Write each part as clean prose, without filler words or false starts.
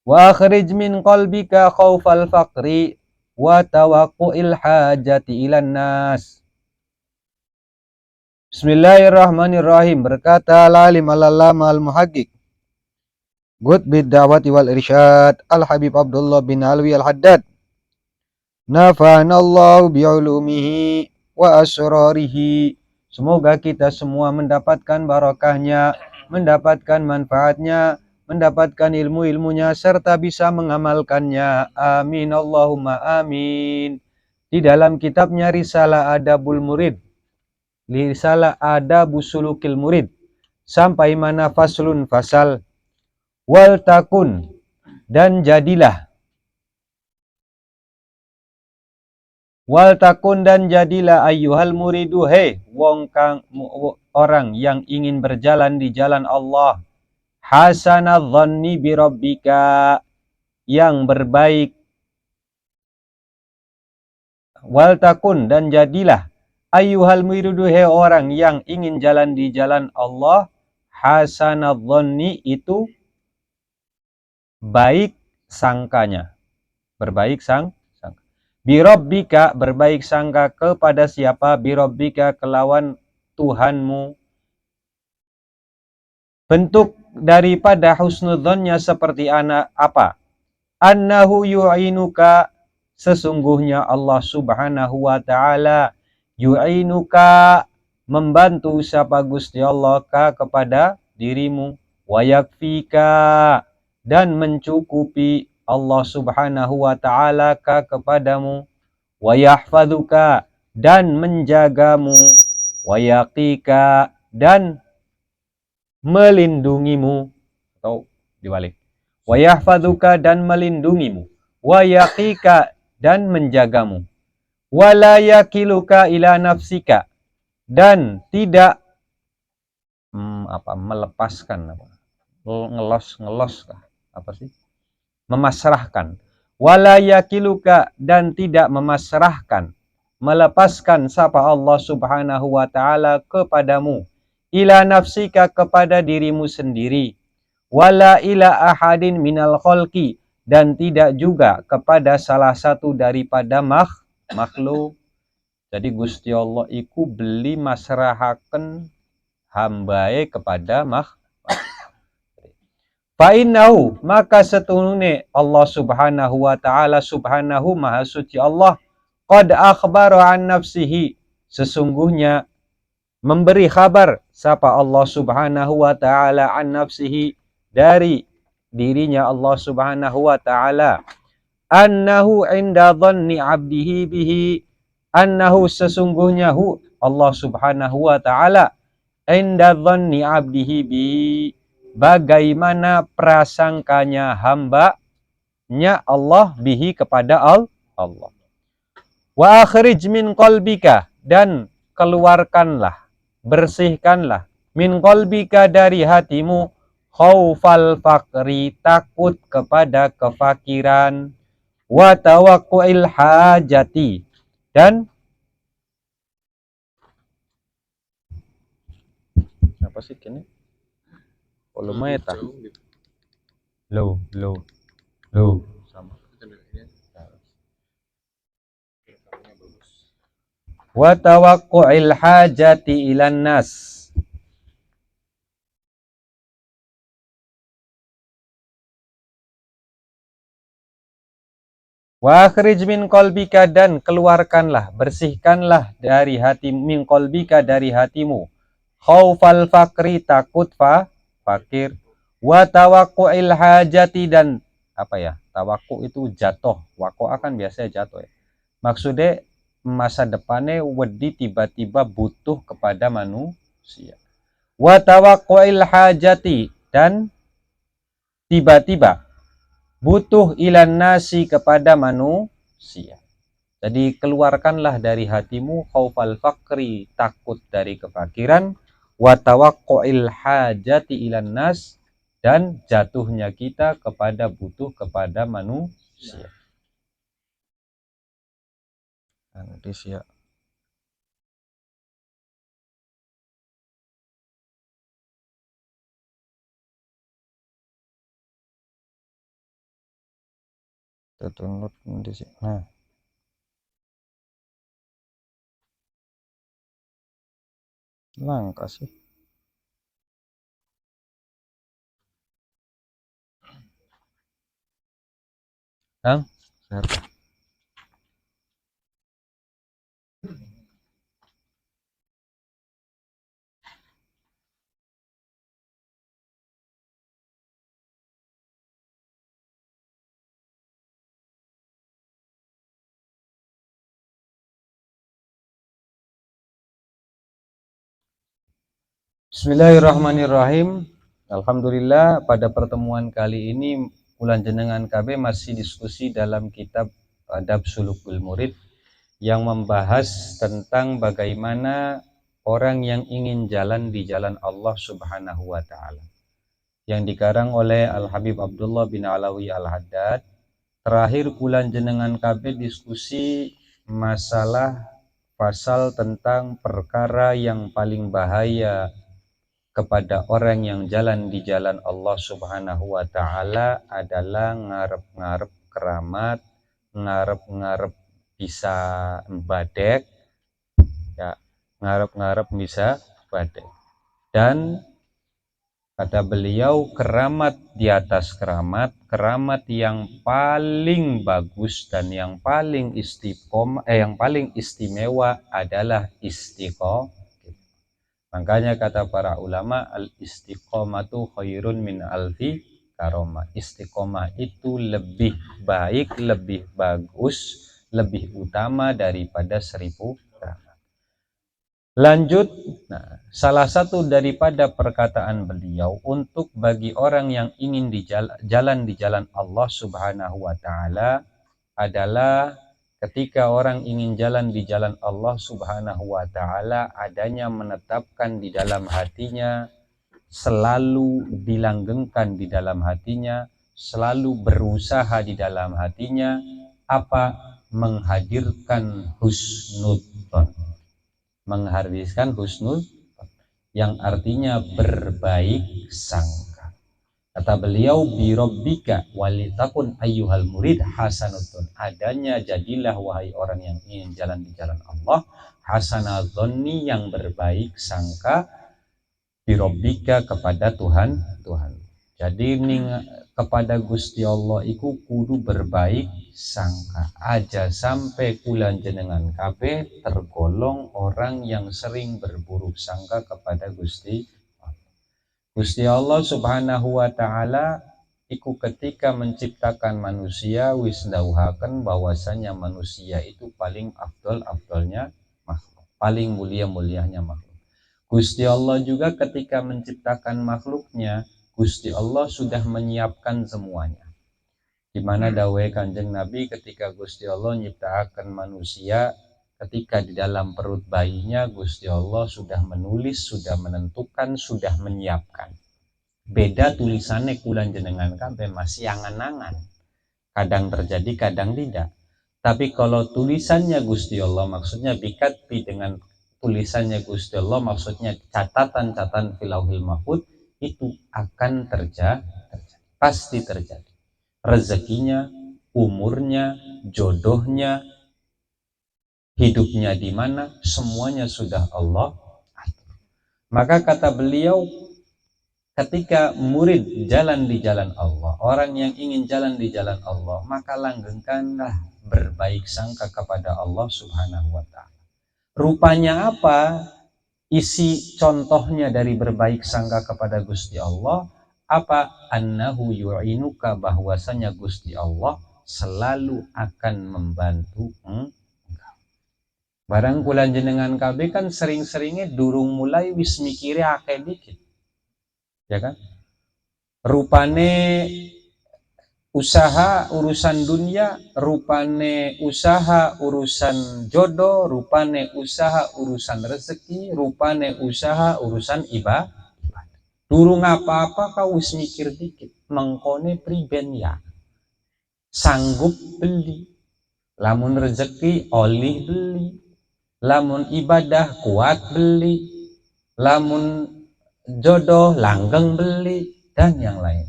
Wa akhrij min qalbika khaufal faqri wa tawaqqu'il hajati ilan nas. Bismillahirrahmanirrahim. Berkata al-alim al-allama al-muhaqqiq Qutbid da'wati wal irsyad Al-Habib Abdullah bin Alwi al-Haddad. Nafanallahu bi'ulumihi wa asrarihi. Semoga kita semua mendapatkan barakahnya, mendapatkan manfaatnya, mendapatkan ilmu-ilmunya, serta bisa mengamalkannya. Amin Allahumma amin. Di dalam kitabnya Risalah Adabul Murid, Risalah Adabus Sulukil Murid, sampai mana faslun fasal, wal takun, dan jadilah, wal takun dan jadilah ayyuhal muridu, hei wong kang orang yang ingin berjalan di jalan Allah, hasanadz dhanni bi rabbika, yang berbaik, wal takun dan jadilah ayyuhal muridu, hei orang yang ingin jalan di jalan Allah, hasanadz dhanni itu baik sangkanya, berbaik sangka. Birabbika, berbaik sangka kepada siapa? Birabbika, kelawan Tuhanmu. Bentuk daripada husnudzonnya seperti anak apa? Annahu yu'inuka, sesungguhnya Allah subhanahu wa ta'ala yu'inuka, membantu siapa Gusti Allah ka kepada dirimu, wa yakfika, dan mencukupi Allah subhanahu wa ta'ala ka kepadamu, wa yahfadzuka, dan menjagamu, wa yaqika, dan melindungimu, atau dibalik, wa yahfadzuka, dan melindungimu, wa yaqika, dan menjagamu, wa la yakiluka ila nafsika, dan tidak melepaskan, ngelos kah? Apa sih? Memasrahkan. Wala yakiluka, dan tidak memasrahkan, melepaskan sapa Allah subhanahu wa ta'ala kepadamu, ila nafsika, kepada dirimu sendiri, wala ila ahadin minal khalqi, dan tidak juga kepada salah satu daripada makhluk. Jadi Gusti Allah iku beli masrahaken hambae kepada makhluk. Fa'innahu, maka setunune Allah subhanahu wa ta'ala, subhanahu maha suci Allah, qad akhbara an nafsihi, sesungguhnya memberi kabar sapa Allah subhanahu wa ta'ala an nafsihi, dari dirinya Allah subhanahu wa ta'ala, annahu inda dhanni abdihi bihi, annahu sesungguhnya hu Allah subhanahu wa ta'ala, inda dhanni abdihi bihi, bagaimana prasangkanya hambanya Allah bihi kepada Allah. Wa akhrij min qalbika, dan keluarkanlah, bersihkanlah, min qalbika, dari hatimu, khaufal faqri, takut kepada kefakiran, wa tawaqqu'il hajati, dan apa sih kini? Volume eta. Low. Sama. Wa tawaqqu'il hajati ilan nas. Wa akhrij min qalbika, dan keluarkanlah, bersihkanlah dari hati, min qalbika, dari hatimu, khaufal fakri, takut fakir, wa tawaqqu'il hajati, dan apa ya? Tawakku itu jatuh, wako akan biasa jatuh ya. Maksudnya masa depannya wedi tiba-tiba butuh kepada manusia. Wa tawaqqu'il hajati, dan tiba-tiba butuh ilan nasi, kepada manusia. Jadi keluarkanlah dari hatimu khaufal fakri, takut dari kefakiran, wa tawaqqu'il hajati ilan nas, dan jatuhnya kita kepada butuh kepada manusia. Manusia. Tunut di sini. Nah, langka sih. Kang, sehat. Bismillahirrahmanirrahim. Alhamdulillah, pada pertemuan kali ini Ulan Jenengan KB masih diskusi dalam kitab Adab Sulukul Murid yang membahas tentang bagaimana orang yang ingin jalan di jalan Allah Subhanahu wa taala, yang dikarang oleh Al-Habib Abdullah bin Alawi Al-Haddad. Terakhir Ulan Jenengan KB diskusi masalah pasal tentang perkara yang paling bahaya kepada orang yang jalan di jalan Allah Subhanahu wa taala adalah ngarep-ngarep keramat, ngarep-ngarep bisa badek, ya, ngarep-ngarep bisa badek. Dan kata beliau, keramat di atas keramat, keramat yang paling bagus dan yang paling istimewa adalah istiqomah. Makanya kata para ulama, al-istiqomatu khairun min alfi karomah. Istiqomah itu lebih baik, lebih bagus, lebih utama daripada 1000 keramat. Lanjut, nah, salah satu daripada perkataan beliau untuk bagi orang yang ingin jalan di jalan Allah Subhanahu wa taala adalah ketika orang ingin jalan di jalan Allah Subhanahu wa taala, adanya menetapkan di dalam hatinya, selalu dilanggengkan di dalam hatinya, selalu berusaha di dalam hatinya apa? Menghadirkan husnudzon. Menghadirkan husnudzon yang artinya berbaik sangka. Kata beliau, birobbika walitakun ayyuhal murid hasanutun. Adanya jadilah wahai orang yang ingin jalan di jalan Allah, hasanadzonni yang berbaik sangka, birobbika kepada Tuhan. Jadi kepada Gusti Allah iku kudu berbaik sangka. Aja sampai kulan jenengan kabeh tergolong orang yang sering berburuk sangka kepada Gusti Allah Subhanahu wa taala. Iku ketika menciptakan manusia wis ndauhaken bahwasanya manusia itu paling afdolnya makhluk, paling mulianya makhluk. Gusti Allah juga ketika menciptakan makhluknya, Gusti Allah sudah menyiapkan semuanya. Di mana dawuh Kanjeng Nabi ketika Gusti Allah menciptakan manusia, ketika di dalam perut bayinya Gusti Allah sudah menulis, sudah menentukan, sudah menyiapkan. Beda tulisannya kulan jenengan kabeh masih angan-angan, kadang terjadi kadang tidak. Tapi kalau tulisannya Gusti Allah, maksudnya bikatbi, dengan tulisannya Gusti Allah maksudnya catatan filauhil mahfud, itu akan terjadi, pasti terjadi. Rezekinya, umurnya, jodohnya, hidupnya di mana, semuanya sudah Allah atur. Maka kata beliau, ketika murid jalan di jalan Allah, orang yang ingin jalan di jalan Allah, maka langgengkanlah berbaik sangka kepada Allah Subhanahu wa taala. Rupanya apa isi contohnya dari berbaik sangka kepada Gusti Allah? Apa? Annahu yu'inuka, bahwasanya Gusti Allah selalu akan membantu engkau. Barang kula jenengan kabeh kan sering-seringnya durung mulai wis mikire akeh dikit. Ya kan? Rupane usaha urusan dunia, rupane usaha urusan jodoh, rupane usaha urusan rezeki, rupane usaha urusan ibadah. Durung apa-apa kau wis mikir dikit, mengkone priben ya sanggup beli, lamun rezeki olih beli, lamun ibadah kuat beli, lamun jodoh langgeng beli, dan yang lain.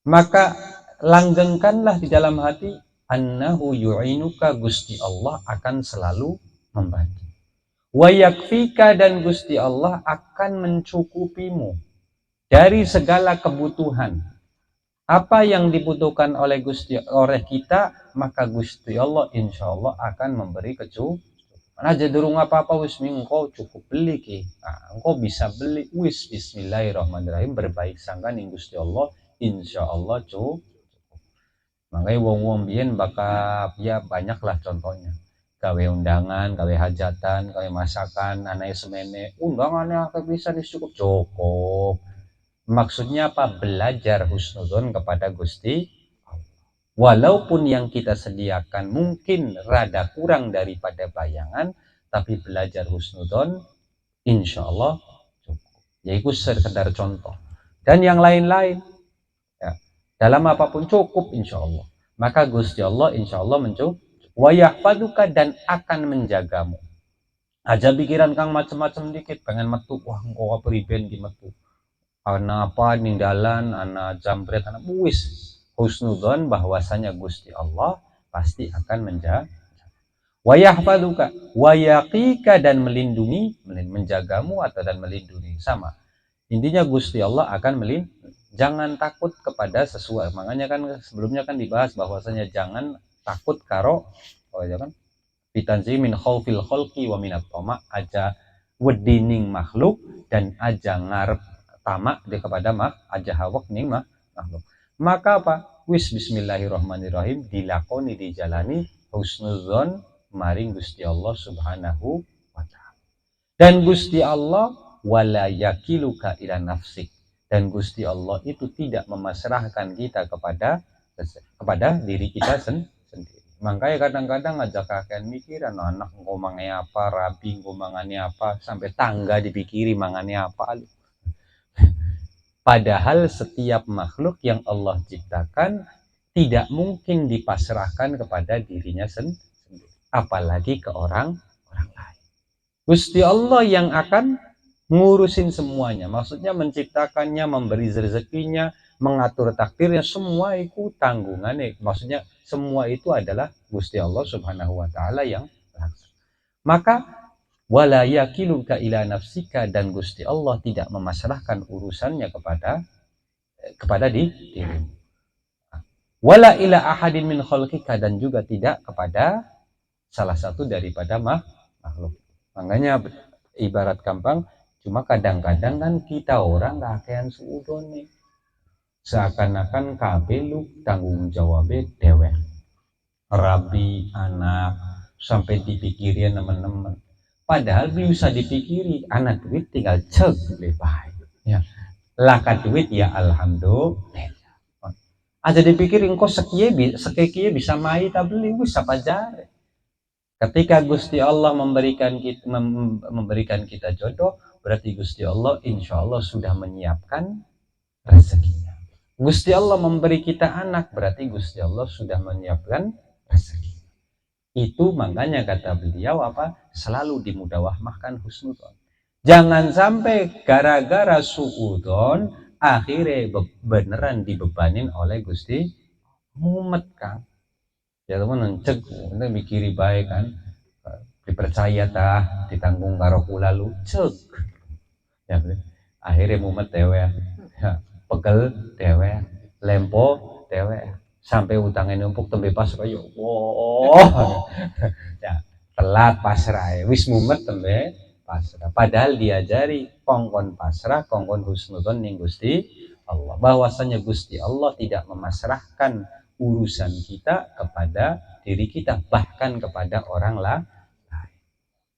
Maka langgengkanlah di dalam hati annahu yu'inuka, Gusti Allah akan selalu membantu. Wa yakfika, dan Gusti Allah akan mencukupimu dari segala kebutuhan. Apa yang dibutuhkan oleh kita, maka Gusti Allah insya Allah akan memberi kecukupan. Aja durung apa-apa wis engkau cukup beli ki. Engkau bisa beli wis bismillahirrahmanirrahim, berbaik sangka ning Gusti Allah insya Allah cukup. Makanya wong-wong biyen bakal ya banyak lah contohnya. Gawe undangan, gawe hajatan, gawe masakan, anaknya semene, undangannya akeh bisa cukup cukup. Maksudnya apa? Belajar husnudzon kepada Gusti. Walaupun yang kita sediakan mungkin rada kurang daripada bayangan, tapi belajar husnudzon insya Allah cukup. Yaitu sekedar contoh. Dan yang lain-lain, ya, dalam apapun cukup insya Allah. Maka Gusti Allah insya Allah mencukup. Wa yahfaduka, dan akan menjagamu. Aja pikiran kang macam-macam dikit, pengen metu, wah engkau priben di metu. Ana apa ning dalan, ana jambret, ana wis husnudzon bahwasanya Gusti Allah pasti akan menjaga. Wa yahfaduka wa yaqika, dan melindungi, menjagamu atau dan melindungi sama. Intinya Gusti Allah akan melindungi. Jangan takut kepada sesuatu. Makanya kan sebelumnya kan dibahas bahwasanya jangan takut karo, oh ya kan, bitanzi min khaufil khalqi wa minat tama, aja wedining makhluk dan aja ngarep tamak di kepada aja hawak ning makhluk. Maka apa? Wis bismillahirrahmanirrahim, dilakoni, dijalani husnuzon maring Gusti Allah Subhanahu wa taala. Dan Gusti Allah wala yakiluka ila nafsik, dan Gusti Allah itu tidak memasrahkan kita kepada diri kita sendiri. Makanya kadang-kadang ngajak kakek mikir, anak engkau mangai apa, rabi engkau mangani apa, sampai tangga dipikiri mangani apa. Padahal setiap makhluk yang Allah ciptakan tidak mungkin dipasrahkan kepada dirinya sendiri, apalagi ke orang lain. Gusti Allah yang akan ngurusin semuanya, maksudnya menciptakannya, memberi rezekinya, mengatur takdirnya, semua itu tanggungannya. Maksudnya semua itu adalah Gusti Allah Subhanahu wa taala yang langsung. Maka wala yakiluka ila nafsika, dan Gusti Allah tidak memasrahkan urusannya kepada dirimu. Wala ila ahadin min khalqika, dan juga tidak kepada salah satu daripada makhluk. Makanya ibarat gampang, cuma kadang-kadang kan kita orang kakean suudon nih, seakan-akan kabeh lu tanggung jawabnya dewek, rabi anak sampai dipikirin teman-teman. Padahal bisa dipikiri, anak duit tinggal cek lebih baik. Ya, laka duit ya alhamdulillah. Aja dipikirin kok sekiye bisa mai tak beli, bisa pajare. Ketika Gusti Allah memberikan kita jodoh, berarti Gusti Allah insya Allah sudah menyiapkan rezekinya. Gusti Allah memberi kita anak, berarti Gusti Allah sudah menyiapkan rezeki. Itu makanya kata beliau apa? Selalu dimudawahkan husnudzon. Jangan sampai gara-gara suudzon akhirnya beneran dibebanin oleh Gusti mumet kan. Ya teman cek, kita mikiri baik kan, dipercaya tah, ditanggung karo kula lu cek. Ya, akhirnya mumet dewe, ya, pegel dewe, lempo dewe, sampai utangnya numpuk tembe pas kayak wow. Ya, telat pasrah, wis mumet tembe pasrah. Padahal diajari kongkon pasrah, kongkon husnudzon ning Gusti Allah. Bahwasanya Gusti Allah tidak memasrahkan urusan kita kepada diri kita, bahkan kepada orang lain.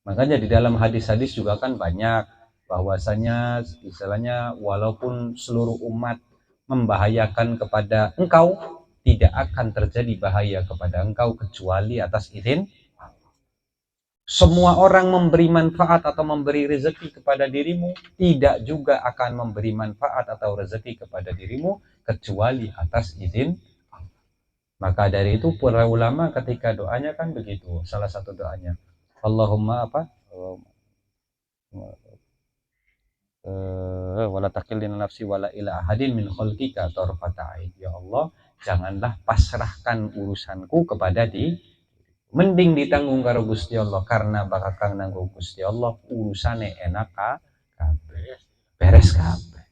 Makanya di dalam hadis-hadis juga kan banyak bahwasanya istilahnya walaupun seluruh umat membahayakan kepada engkau, tidak akan terjadi bahaya kepada engkau kecuali atas izin. Semua orang memberi manfaat atau memberi rezeki kepada dirimu, tidak juga akan memberi manfaat atau rezeki kepada dirimu kecuali atas izin. Maka dari itu para ulama ketika doanya kan begitu, salah satu doanya Allahumma apa, wala takilna nafsi wala ila ahadin min khalqika tarfata ain. Ya Allah, janganlah pasrahkan urusanku kepada mending ditanggung karo Gusti Allah, karena bakal kang nanggung Gusti Allah urusane enak kabeh, beres kabeh.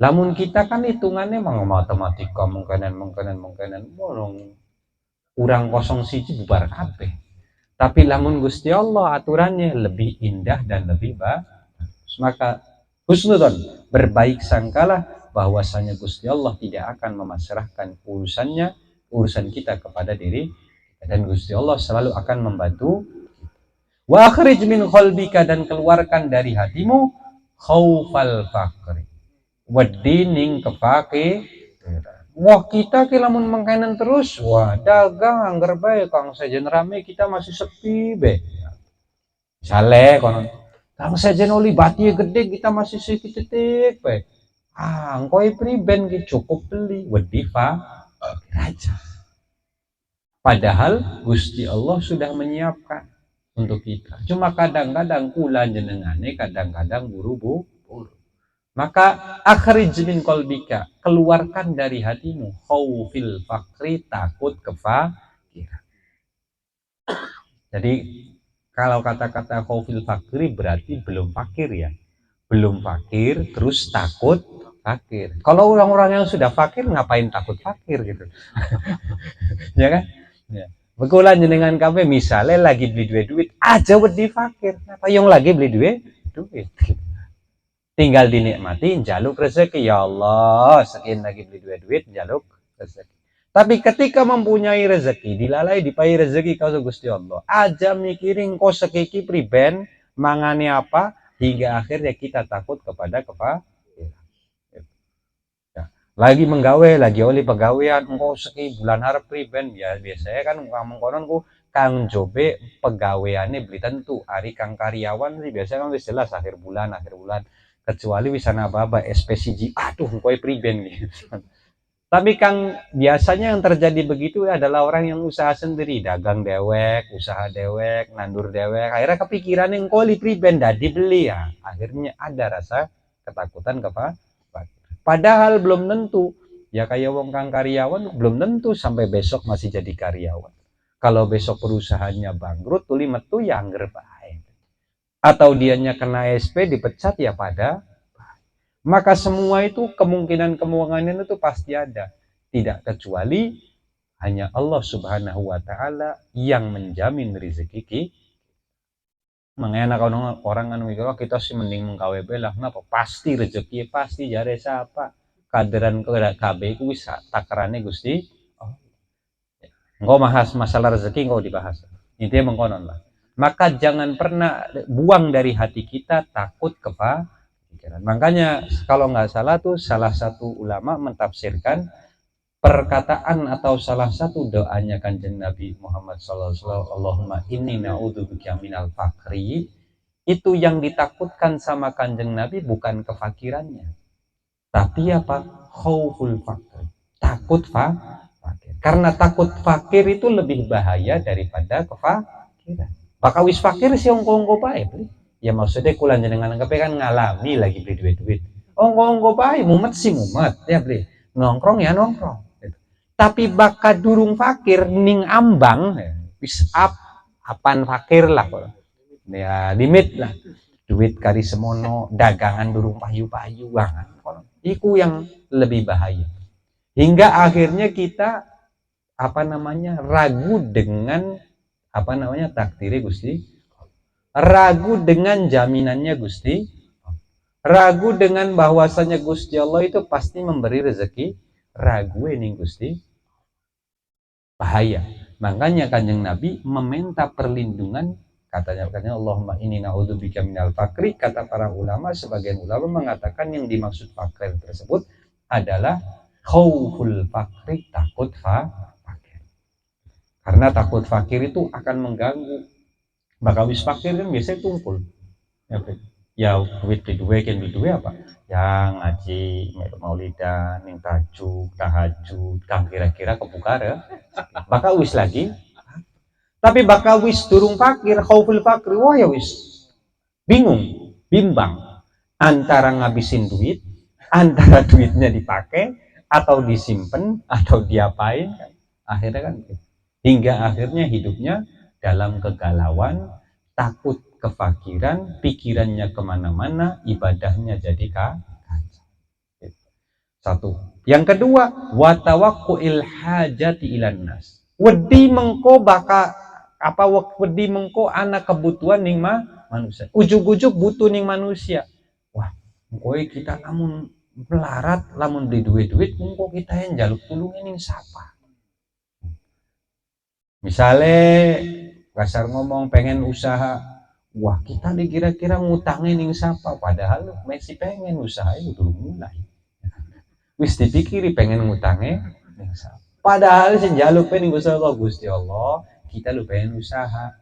Lamun kita kan hitungannya mau matematika mungkinan urang kosong siji bubar kabeh. Tapi lamun Gusti Allah aturannya lebih indah dan lebih bagus. Maka husnudon, berbaik sangkalah bahwasanya Gusti Allah tidak akan memasrahkan urusan kita kepada diri, dan Gusti Allah selalu akan membantu. Wa akhrij min qalbika, dan keluarkan dari hatimu khaufal fakri, wedi ning kepake. Wah, kita lamun mengkainan terus, wah dagang anggar bae kang sejen rame kita masih sepi be. Misale konon kang sejen oli bati gede kita masih sedikit titik be. Engko priben ki cukup beli wedi raja. Padahal Gusti Allah sudah menyiapkan untuk kita. Cuma kadang-kadang kula jenengane kadang-kadang buru-buru. Maka akhrij min qalbika, keluarkan dari hatimu khaufil fakri, takut kefakiran. Jadi kalau kata-kata khaufil fakri berarti belum fakir ya. Belum fakir terus takut fakir. Kalau orang-orang yang sudah fakir ngapain takut fakir gitu. Ya kan? Ya. Begulan jenengan kabeh misalnya lagi beli duit aja wedi fakir. Apa yang lagi beli duit? Tinggal dinikmati, jaluk rezeki. Ya Allah, sekian lagi beli duit, jaluk rezeki. Tapi ketika mempunyai rezeki, dilalai dipai rezeki kau Gusti Allah. Aja mikirin kau sekiki priben, mangani apa, hingga akhirnya kita takut kepada kefakiran. Ya. Lagi menggawe, lagi oleh pegawaian, engkau seki bulan harap priben, ya biasanya kan mengkonon ku kang jobe pegawaiannya beli tentu, hari kang karyawan sih biasanya kan jelas akhir bulan. Kecuali wisana baba SPCG, aduh koi priben gitu. Tapi kang biasanya yang terjadi begitu adalah orang yang usaha sendiri, dagang dewek, usaha dewek, nandur dewek, akhirnya kepikiran yang koli priben dah dibeli ya, akhirnya ada rasa ketakutan padahal belum tentu ya, kayak wong kang karyawan belum tentu sampai besok masih jadi karyawan. Kalau besok perusahaannya bangkrut tuli metu ya angger bae, atau dianya kena SP dipecat ya pada. Maka semua itu kemungkinan itu pasti ada, tidak kecuali hanya Allah Subhanahu wa taala yang menjamin rezeki kita. Makanya orang kan mikir kita sih mending menggawe belah, kenapa? Pasti rezeki pasti jare siapa? Kaderan KB ku wis takarane Gusti. Engko bahas masalah rezeki engko dibahas. Intinya mengkonon lah. Maka jangan pernah buang dari hati kita takut kefakiran. Makanya kalau nggak salah tuh salah satu ulama mentafsirkan perkataan atau salah satu doanya Kanjeng Nabi Muhammad SAW, Allahumma inni na'udzubika minal fakri, itu yang ditakutkan sama Kanjeng Nabi bukan kefakirannya, tapi apa? Khauful fakri, takut fakir. Karena takut fakir itu lebih bahaya daripada kefakiran. Bakal wis fakir si ongko-ongko bae, ya maksudnya kulan jenengan kepe kan ngalami lagi beli duit. Ongko-ongko bae, mumet ya beli. Nongkrong ya nongkrong. Tapi bakal durung fakir ning ambang, wis apan fakir lah. Ya limit lah. Duit kari semono, dagangan durung payu-payu banget. Iku yang lebih bahaya. Hingga akhirnya kita ragu dengan takdirnya Gusti, ragu dengan jaminannya Gusti, ragu dengan bahwasanya Gusti Allah itu pasti memberi rezeki, ragu ning Gusti, bahaya. Makanya Kanjeng Nabi meminta perlindungan, katanya Allahumma inni na'udzubika minal fakri. Kata para ulama, sebagian ulama mengatakan yang dimaksud fakir tersebut adalah khauful fakri, takut fakir. Karena takut fakir itu akan mengganggu. Bakal wis fakir kan biasanya tumpul. Ya duit apa? Yang ngaji, maulidan, yang tahajud, kang kira-kira kebuka ya. Bakal wis lagi. Tapi bakal wis durung fakir, khauful fakir, wah ya wis bimbang antara ngabisin duit, antara duitnya dipakai, atau disimpan atau diapain kan. Akhirnya kan hingga akhirnya hidupnya dalam kegalauan, takut kefakiran, pikirannya kemana-mana, ibadahnya jadi kacau. Satu. Yang kedua, watawakkuil hajati ilan nas. Wedi mengko baka apa wedi mengko anak kebutuhan ning manusia. Ujug-ujug butuh ning manusia. Wah, kowe kita lamun melarat, lamun beli duit-duit, mengko kita yang jaluk tulungin ning siapa? Misalnya kasar ngomong pengen usaha, wah kita dikira-kira ngutangin ning siapa? Padahal masih pengen usaha itu dulu mulai. Wis dipikiri pengen ngutangnya ning siapa? Padahal senjaluk pengen usaha kok Gusti Allah, kita lu pengen usaha.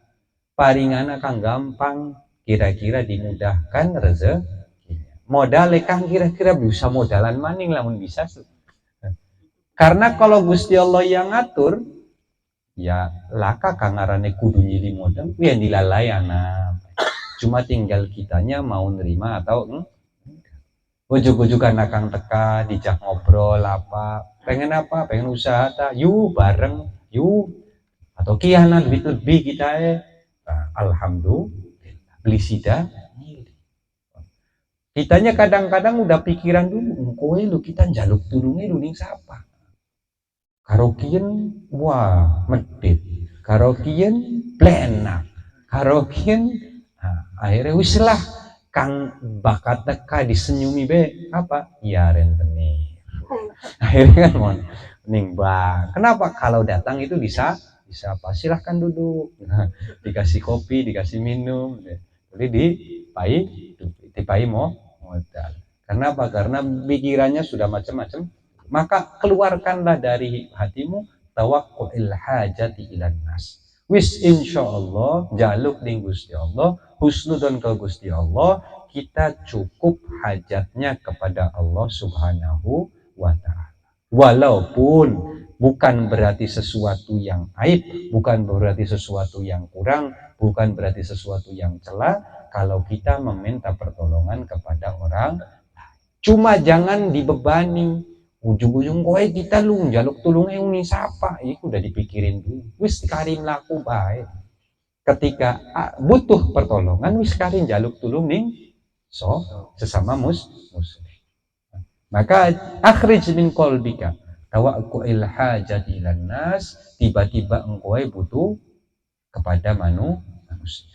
Paringan akan gampang, kira-kira dimudahkan rezeki. Modal kang kira-kira bisa modalan maning lamun bisa. Karena kalau Gusti Allah yang ngatur, ya laka kangarane kudu nyili modal, ya dilalayana. Cuma tinggal kitanya mau nerima atau ujuk-ujukan akang teka, dijak ngobrol apa, pengen apa, pengen usaha ta, yuk bareng, yuk atau kiana lebih kita alhamdulillah beli sida. Kitanya kadang-kadang udah pikiran dulu, kowe lu kita jaluk tulungnya lu ning siapa? Karaokean wah medit, karaokean plenak, karaokean akhirnya wis lah kang bakat teka disenyumi be apa ya rentenir. Akhirnya kan mon ning bang. Kenapa kalau datang itu bisa apa silahkan duduk, dikasih kopi, dikasih minum, jadi dipai mau modal. Kenapa? Karena pikirannya sudah macam-macam. Maka keluarkanlah dari hatimu tawakkuil hajati ilan nas. Wis insyaallah jaluk ning Gusti Allah, husnudon ke Gusti Allah, kita cukup hajatnya kepada Allah Subhanahu wa taala. Walaupun bukan berarti sesuatu yang aib, bukan berarti sesuatu yang kurang, bukan berarti sesuatu yang celah kalau kita meminta pertolongan kepada orang. Cuma jangan dibebani. Ujung-ujung kowe kita lu jaluk tulung ning siapa? Itu udah dipikirin dulu. Wis karim laku baik. Ketika butuh pertolongan wis karim jaluk tulung ning sesama muslim. Maka akhrij min qalbika tawakkuil hajati ilan nas, tiba-tiba engkau butuh kepada manusia.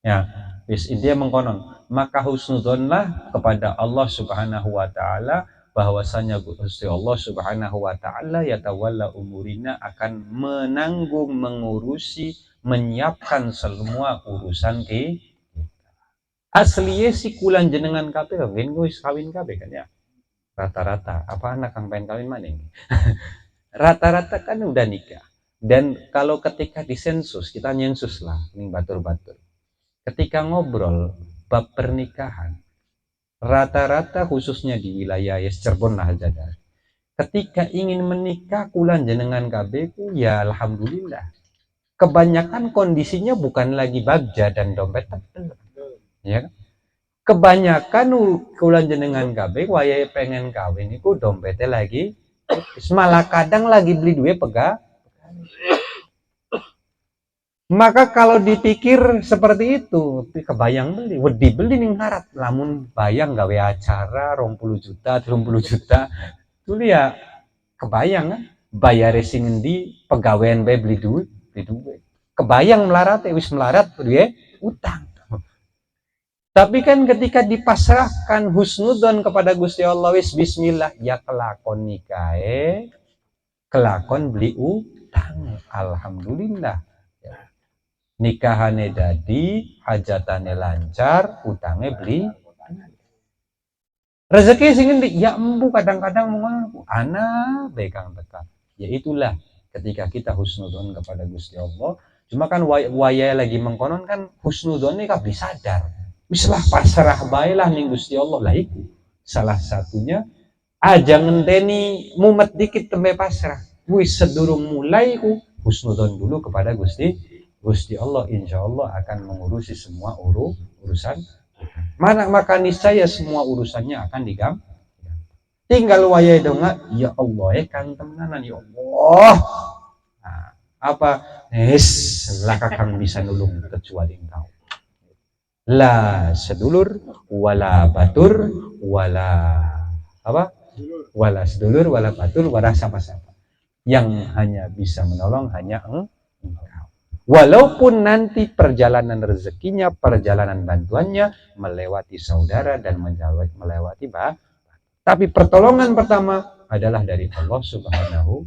Ya, wis intinya mengkonon, maka husnudzonlah kepada Allah Subhanahu wa taala bahwasanya Gusti Allah Subhanahu wa taala yatawalla umurina akan menanggung, mengurusi, menyiapkan semua urusan kita. Aslinya si kulan jenengan kabeh kan wis kawin kabeh kan ya. Rata-rata apa anak kang pengen kawin maning. Rata-rata kan udah nikah. Dan kalau ketika disensus, kita nyensus lah ning batur-batur. Ketika ngobrol bab pernikahan, rata-rata khususnya di wilayah Cirebon lah aja dah. Ketika ingin menikah kulan jenengan KB ku ya alhamdulillah. Kebanyakan kondisinya bukan lagi bagja dan dompet tebel. Ya kan? Kebanyakan kulan jenengan KB wayahe pengen kawin iku dompetnya lagi malah kadang lagi beli duit pegah. Maka kalau dipikir seperti itu, kebayang beli, wedi beli ning harat, lamun bayang gawe acara 20 juta, 30 juta, itu ya kebayang kan, bayar sing endi pegawaian bae beli duit. Kebayang melarat, wis melarat duit utang. Tapi kan ketika dipasrahkan husnudon kepada Gusti Allah wis bismillah, ya kelakon nikahe, kelakon beli utang, alhamdulillah. Nikahane dadi, hajatane lancar, utangnya beli. Rezeki sing endi? Ya embu kadang-kadang mengaku anak bekang teka. Ya itulah ketika kita husnudon kepada Gusti Allah. Cuma kan waya lagi mengkonon kan husnudon ini kabeh sadar. Wis lah pasrah bae lah ning Gusti Allah lah iku. Salah satunya aja ngenteni mumet dikit tembe pasrah. Wis sedurung mulai ku husnudon dulu kepada Gusti Allah, insya Allah akan mengurusi semua urusan. Maka niscaya semua urusannya akan digampang. tinggal waya donga, ya Allah kang temenanan ya Allah. Nah, apa lah kakang bisa nulung kecuali engkau. La sedulur wala batur wala apa wala sedulur wala batur wala siapa-siapa yang hanya bisa menolong hanya engkau. Walaupun nanti perjalanan rezekinya, perjalanan bantuannya melewati saudara dan melewati tapi pertolongan pertama adalah dari Allah Subhanahu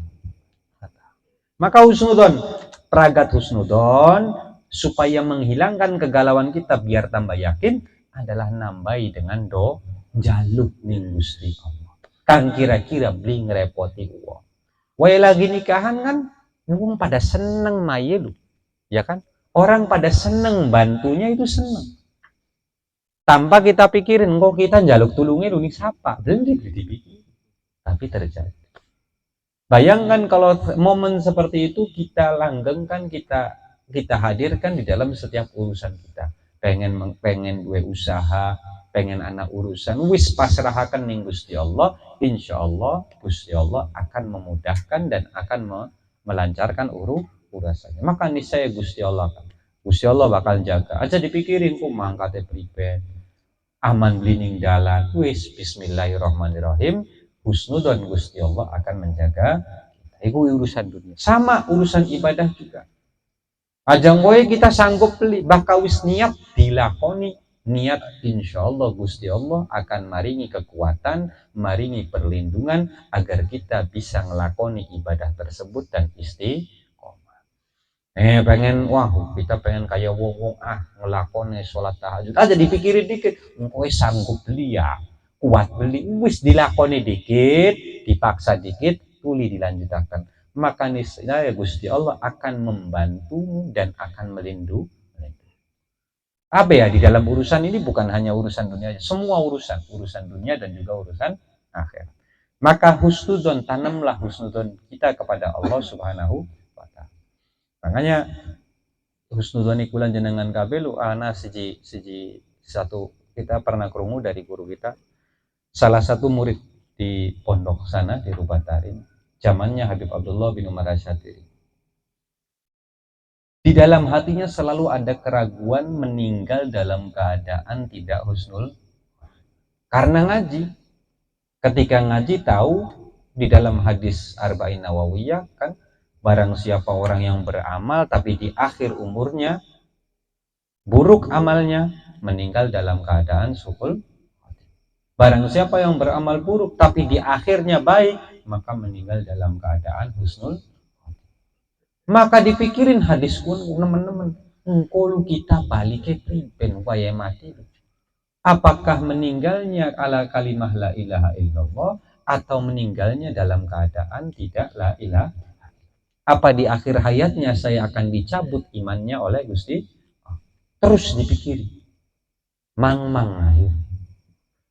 wa Ta'ala. Maka husnudon, pragat husnudon supaya menghilangkan kegalauan kita biar tambah yakin adalah nambahi dengan jaluk ning Gusti Allah. Kang kira-kira beli ngerepoti uang. Wae lagi nikahan kan, wong pada seneng maye lu. Ya kan? Orang pada seneng bantunya itu seneng. Tanpa kita pikirin, kok kita njaluk tulungnya lu nih siapa? Belum dipikir. Tapi terjadi. Bayangkan kalau momen seperti itu kita langgengkan, kita hadirkan di dalam setiap urusan kita. Pengen dua usaha, pengen anak urusan, wis pasrahakan ning Gusti Allah, insya Allah Gusti Allah akan memudahkan dan akan melancarkan urusannya. Maka niscaya Gusti Allah bakal jaga. Aja dipikirin kok mangkate pribadi. Aman blining dalan, wis bismillahirrahmanirrahim. Husnudon Gusti Allah akan menjaga kita. Itu urusan dunia. Sama urusan ibadah juga. Ajang boy kita sanggup beli, bakal wis niat dilakoni, niat insya Allah Gusti Allah akan maringi kekuatan, maringi perlindungan agar kita bisa ngelakoni ibadah tersebut dan istiqomah. Pengen kita pengen kayak wong ngelakoni sholat tahajud aja dipikirin dikit, kowe sanggup beli ya, kuat beli, wis dilakoni dikit, dipaksa dikit, tuli dilanjutkan. Maka niscaya Gusti Allah akan membantu dan akan melindungi. Apa ya, di dalam urusan ini bukan hanya urusan dunia, semua urusan dunia dan juga urusan akhir. Maka husnudon, tanamlah husnudon kita kepada Allah Subhanahu wa Ta'ala. Makanya husnudon ikulan jenengan kabelu ana siji satu kita pernah krungu dari guru kita, salah satu murid di pondok sana di Rubatarin, zamannya Habib Abdullah bin Umar Asy'ari. Di dalam hatinya selalu ada keraguan meninggal dalam keadaan tidak husnul. Karena ngaji. Ketika ngaji tahu di dalam hadis Arba'in Nawawiyah kan, barang siapa orang yang beramal tapi di akhir umurnya buruk amalnya, meninggal dalam keadaan su'ul. Barang siapa yang beramal buruk tapi di akhirnya baik, maka meninggal dalam keadaan husnul. Maka dipikirin hadis kun teman-teman, engkau kita balik ke priben waya mati. Apakah meninggalnya ala kalimah la ilaha illallah atau meninggalnya dalam keadaan tidak la ilaha? Apa di akhir hayatnya saya akan dicabut imannya oleh Gusti? Terus dipikiri. Mang akhir.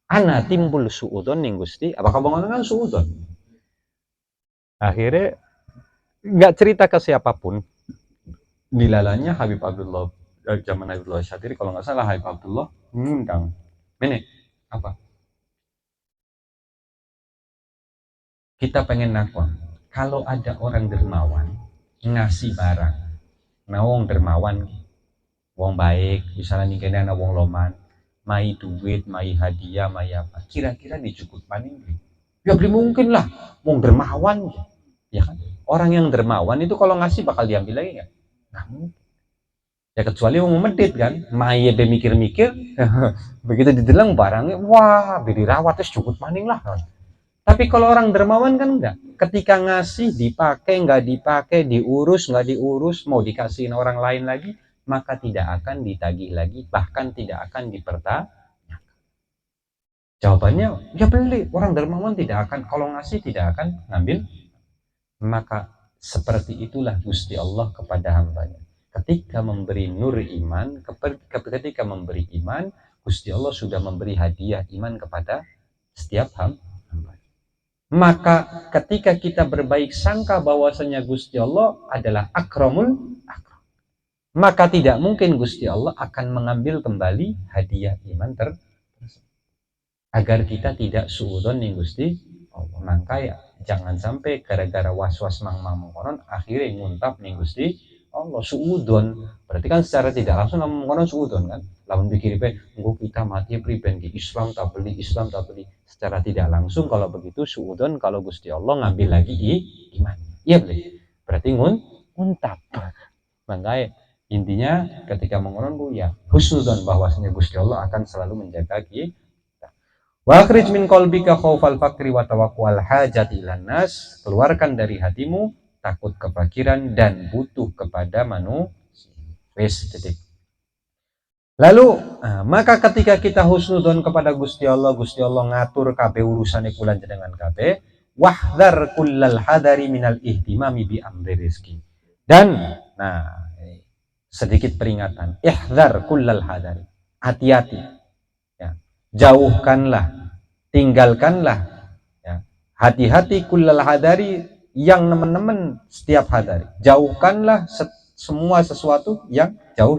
Ana timbul suudon ning Gusti, apakah bangunan suudon? Akhirnya nggak cerita ke siapapun. Dilalanya Habib Abdullah zaman Habib Abdullah Syatiri, kalau nggak salah Habib Abdullah ngundang. Ini apa? Kita pengen nakwa. Kalau ada orang dermawan ngasih barang, nah wong dermawan, wong baik, misalnya nih kena wong loman, mai duit, mai hadiah, mai apa, kira-kira dicukup paling ya beli mungkin lah, wong dermawan ya kan. Orang yang dermawan itu kalau ngasih bakal diambil lagi nggak? Nah, ya kecuali wong medit kan, mai be mikir-mikir begitu didelang barangnya, wah beri rawat terus cukup paling lah kan. Tapi kalau orang dermawan kan enggak, ketika ngasih dipakai nggak dipakai, diurus nggak diurus, mau dikasihin orang lain lagi, maka tidak akan ditagih lagi, bahkan tidak akan dipertanyakan. Jawabannya, ya beli. Orang dermawan tidak akan, kalau ngasih tidak akan ngambil. Maka seperti itulah Gusti Allah kepada hambanya. Ketika memberi nur iman, ketika memberi iman, Gusti Allah sudah memberi hadiah iman kepada setiap hamba. Maka ketika kita berbaik sangka bahwasanya Gusti Allah adalah akramul akram, maka tidak mungkin Gusti Allah akan mengambil kembali hadiah iman tersebut. Agar kita tidak suudzon ning Gusti Allah. Maka ya jangan sampai gara-gara was-was mang-mang konon akhirnya nguntap ning Gusti Allah suudon. Berarti kan secara tidak langsung ngomong konon suudon kan. Lamun pikir engko kita mati priben di Islam tak beli. Secara tidak langsung kalau begitu suudon kalau Gusti Allah ngambil lagi iman. Iya boleh. Berarti nguntap. Makanya intinya ketika mengonon ya husnudzon bahwasanya Gusti Allah akan selalu menjaga kita. Wa akhrij min qalbika khaufal faqri wa tawakkul hajati ilan nas, keluarkan dari hatimu takut kefakiran dan butuh kepada manusia. Wes titik. Lalu maka ketika kita husnudzon kepada Gusti Allah ngatur kabeh urusane kula jenengan kabeh, wahdhar kullal hadari minal ihtimami bi amri rizki. Dan sedikit peringatan, ihdhar kullal hadari, hati-hati ya. Jauhkanlah, tinggalkanlah ya. Hati-hati kullal hadari, yang nemen-nemen setiap hadari. Jauhkanlah semua sesuatu yang jauh.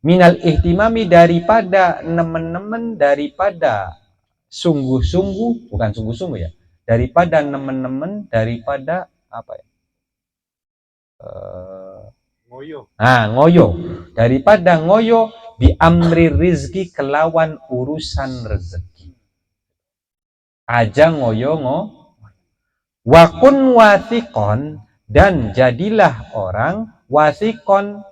Minal ihtimami, daripada nemen-nemen, daripada sungguh-sungguh, bukan sungguh-sungguh ya, daripada nemen-nemen, daripada apa ya, ngoyo, daripada ngoyo bi amri rizki, kelawan urusan rezeki. Aja ngoyo wakun wasikon, dan jadilah orang wasikon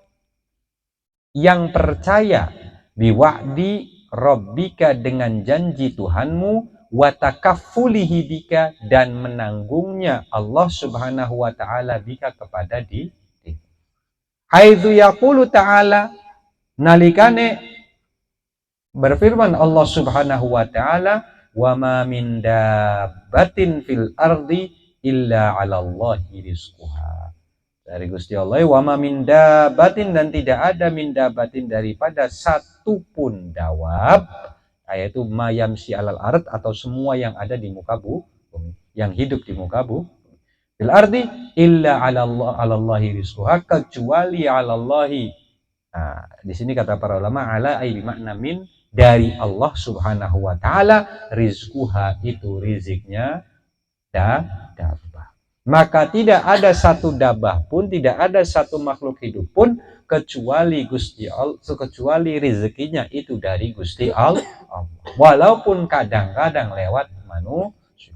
yang percaya biwa'di rabbika, dengan janji Tuhanmu, watakaffulihi bika, dan menanggungnya Allah subhanahu wa ta'ala bika kepada di haitsu yaqulu ta'ala, nalikane berfirman Allah subhanahu wa ta'ala, wa ma min dabbatin fil ardi illa 'alallahi rizquha. Dari Gusti Allah, wa ma min dabbatin, dan tidak ada min dabbatin, daripada satu pun dawab, yaitu mayamsi alal ard, atau semua yang ada di muka bumi, yang hidup di muka bumi, fil ardi illa 'alallahi rizquha, kecuali 'alallahi. Di sini kata para ulama, ala ai makna min, dari Allah subhanahu wa ta'ala, rizquha itu riziknya dabbah. Maka tidak ada satu dabbah pun, tidak ada satu makhluk hidup pun kecuali Gusti Allah, kecuali rezekinya itu dari Gusti Allah. Walaupun kadang-kadang lewat manusia.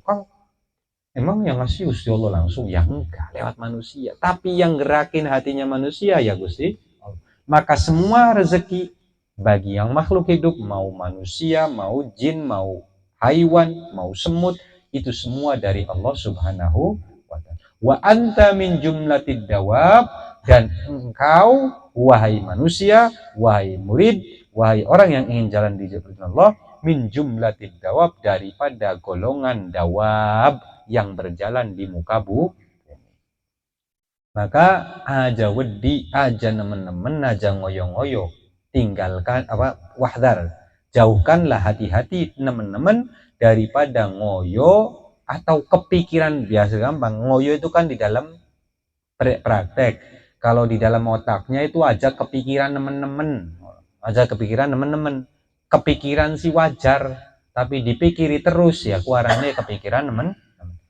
Emang yang ngasih Gusti Allah langsung? Ya enggak, lewat manusia. Tapi yang gerakin hatinya manusia ya Gusti Allah. Maka semua rezeki bagi yang makhluk hidup, mau manusia, mau jin, mau haiwan, mau semut, itu semua dari Allah subhanahu wa ta'ala. Wa anta min jumlatid dawab, dan engkau wahai manusia, wahai murid, wahai orang yang ingin jalan di jalan Allah, min jumlatid dawab, daripada golongan dawab yang berjalan di muka bumi. Maka aja wedi, aja nemen-nemen, aja ngoyo-ngoyo, tinggalkan wahdar, jauhkanlah, hati-hati nemen-nemen daripada ngoyo atau kepikiran. Biasa gampang ngoyo itu kan di dalam praktek, kalau di dalam otaknya itu aja kepikiran nemen-nemen, kepikiran si wajar, tapi dipikiri terus ya kuarane kepikiran nemen.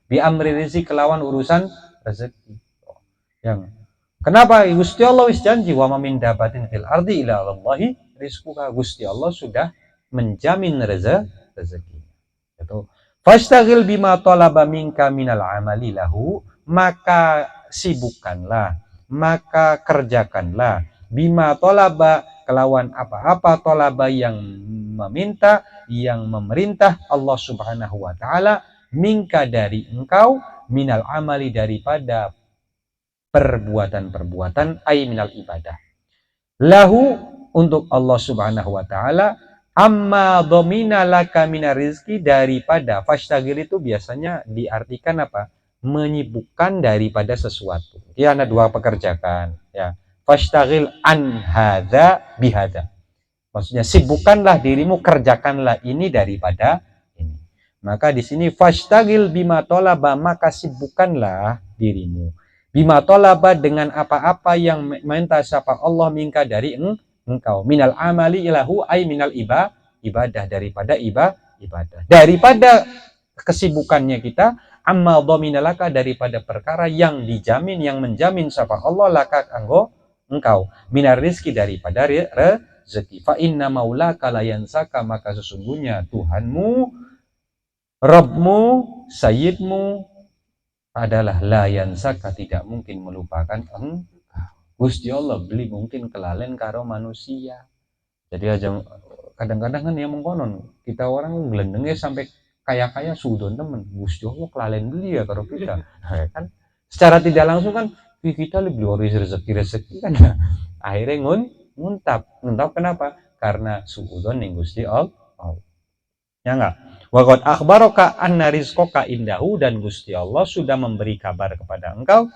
Bi amri rizki, kelawan urusan rezeki. Yang kenapa Gusti Allah wis janji, wa ma min dabatin fil ardi illa 'alallahi rizquha, Gusti Allah sudah menjamin rezeki. Itu fastaghil bima talaba minka minal amali lahu, maka sibukkanlah, maka kerjakanlah, bima talaba, kelawan apa-apa talaba yang meminta, yang memerintah Allah subhanahu wa ta'ala, minka dari engkau, minal amali daripada perbuatan-perbuatan, ay minal ibadah, lahu untuk Allah subhanahu wa ta'ala, amma domina laka minar rizki, daripada fashtagil itu biasanya diartikan apa? Menyibukkan daripada sesuatu. Ya, ada dua pekerjaan ya. Fashtagil an hadza bihadza, maksudnya sibukkanlah dirimu, kerjakanlah ini daripada ini. Maka di sini fashtagil bima tolaba, maka sibukkanlah dirimu, bima tolaba, dengan apa-apa yang minta siapa Allah minka dari engkau, minal amali ilahu ay minal ibadah, daripada ibadah, daripada kesibukannya kita, amma dhaminalaka daripada perkara yang dijamin, yang menjamin sapa Allah laka kanggo engkau, minar rizki daripada rezeki. Fa inna maulaka la yansaka, maka sesungguhnya Tuhanmu, Rabbmu, Sayyidmu adalah la yansaka, tidak mungkin melupakan engkau. Gusti Allah beli mungkin kelalen karo manusia. Jadi aja kadang-kadang kan yang mengkonon kita orang gelendengnya sampai kaya-kaya sudon temen Gusti Allah kelalen beli ya karo kita. Kan secara tidak langsung kan kita lebih rezeki kan ya. Akhirnya nguntap kenapa? Karena sudon yang Gusti Allah. Ya enggak? Wa qad akhbaraka anna rizqaka indahu, dan Gusti Allah sudah memberi kabar kepada engkau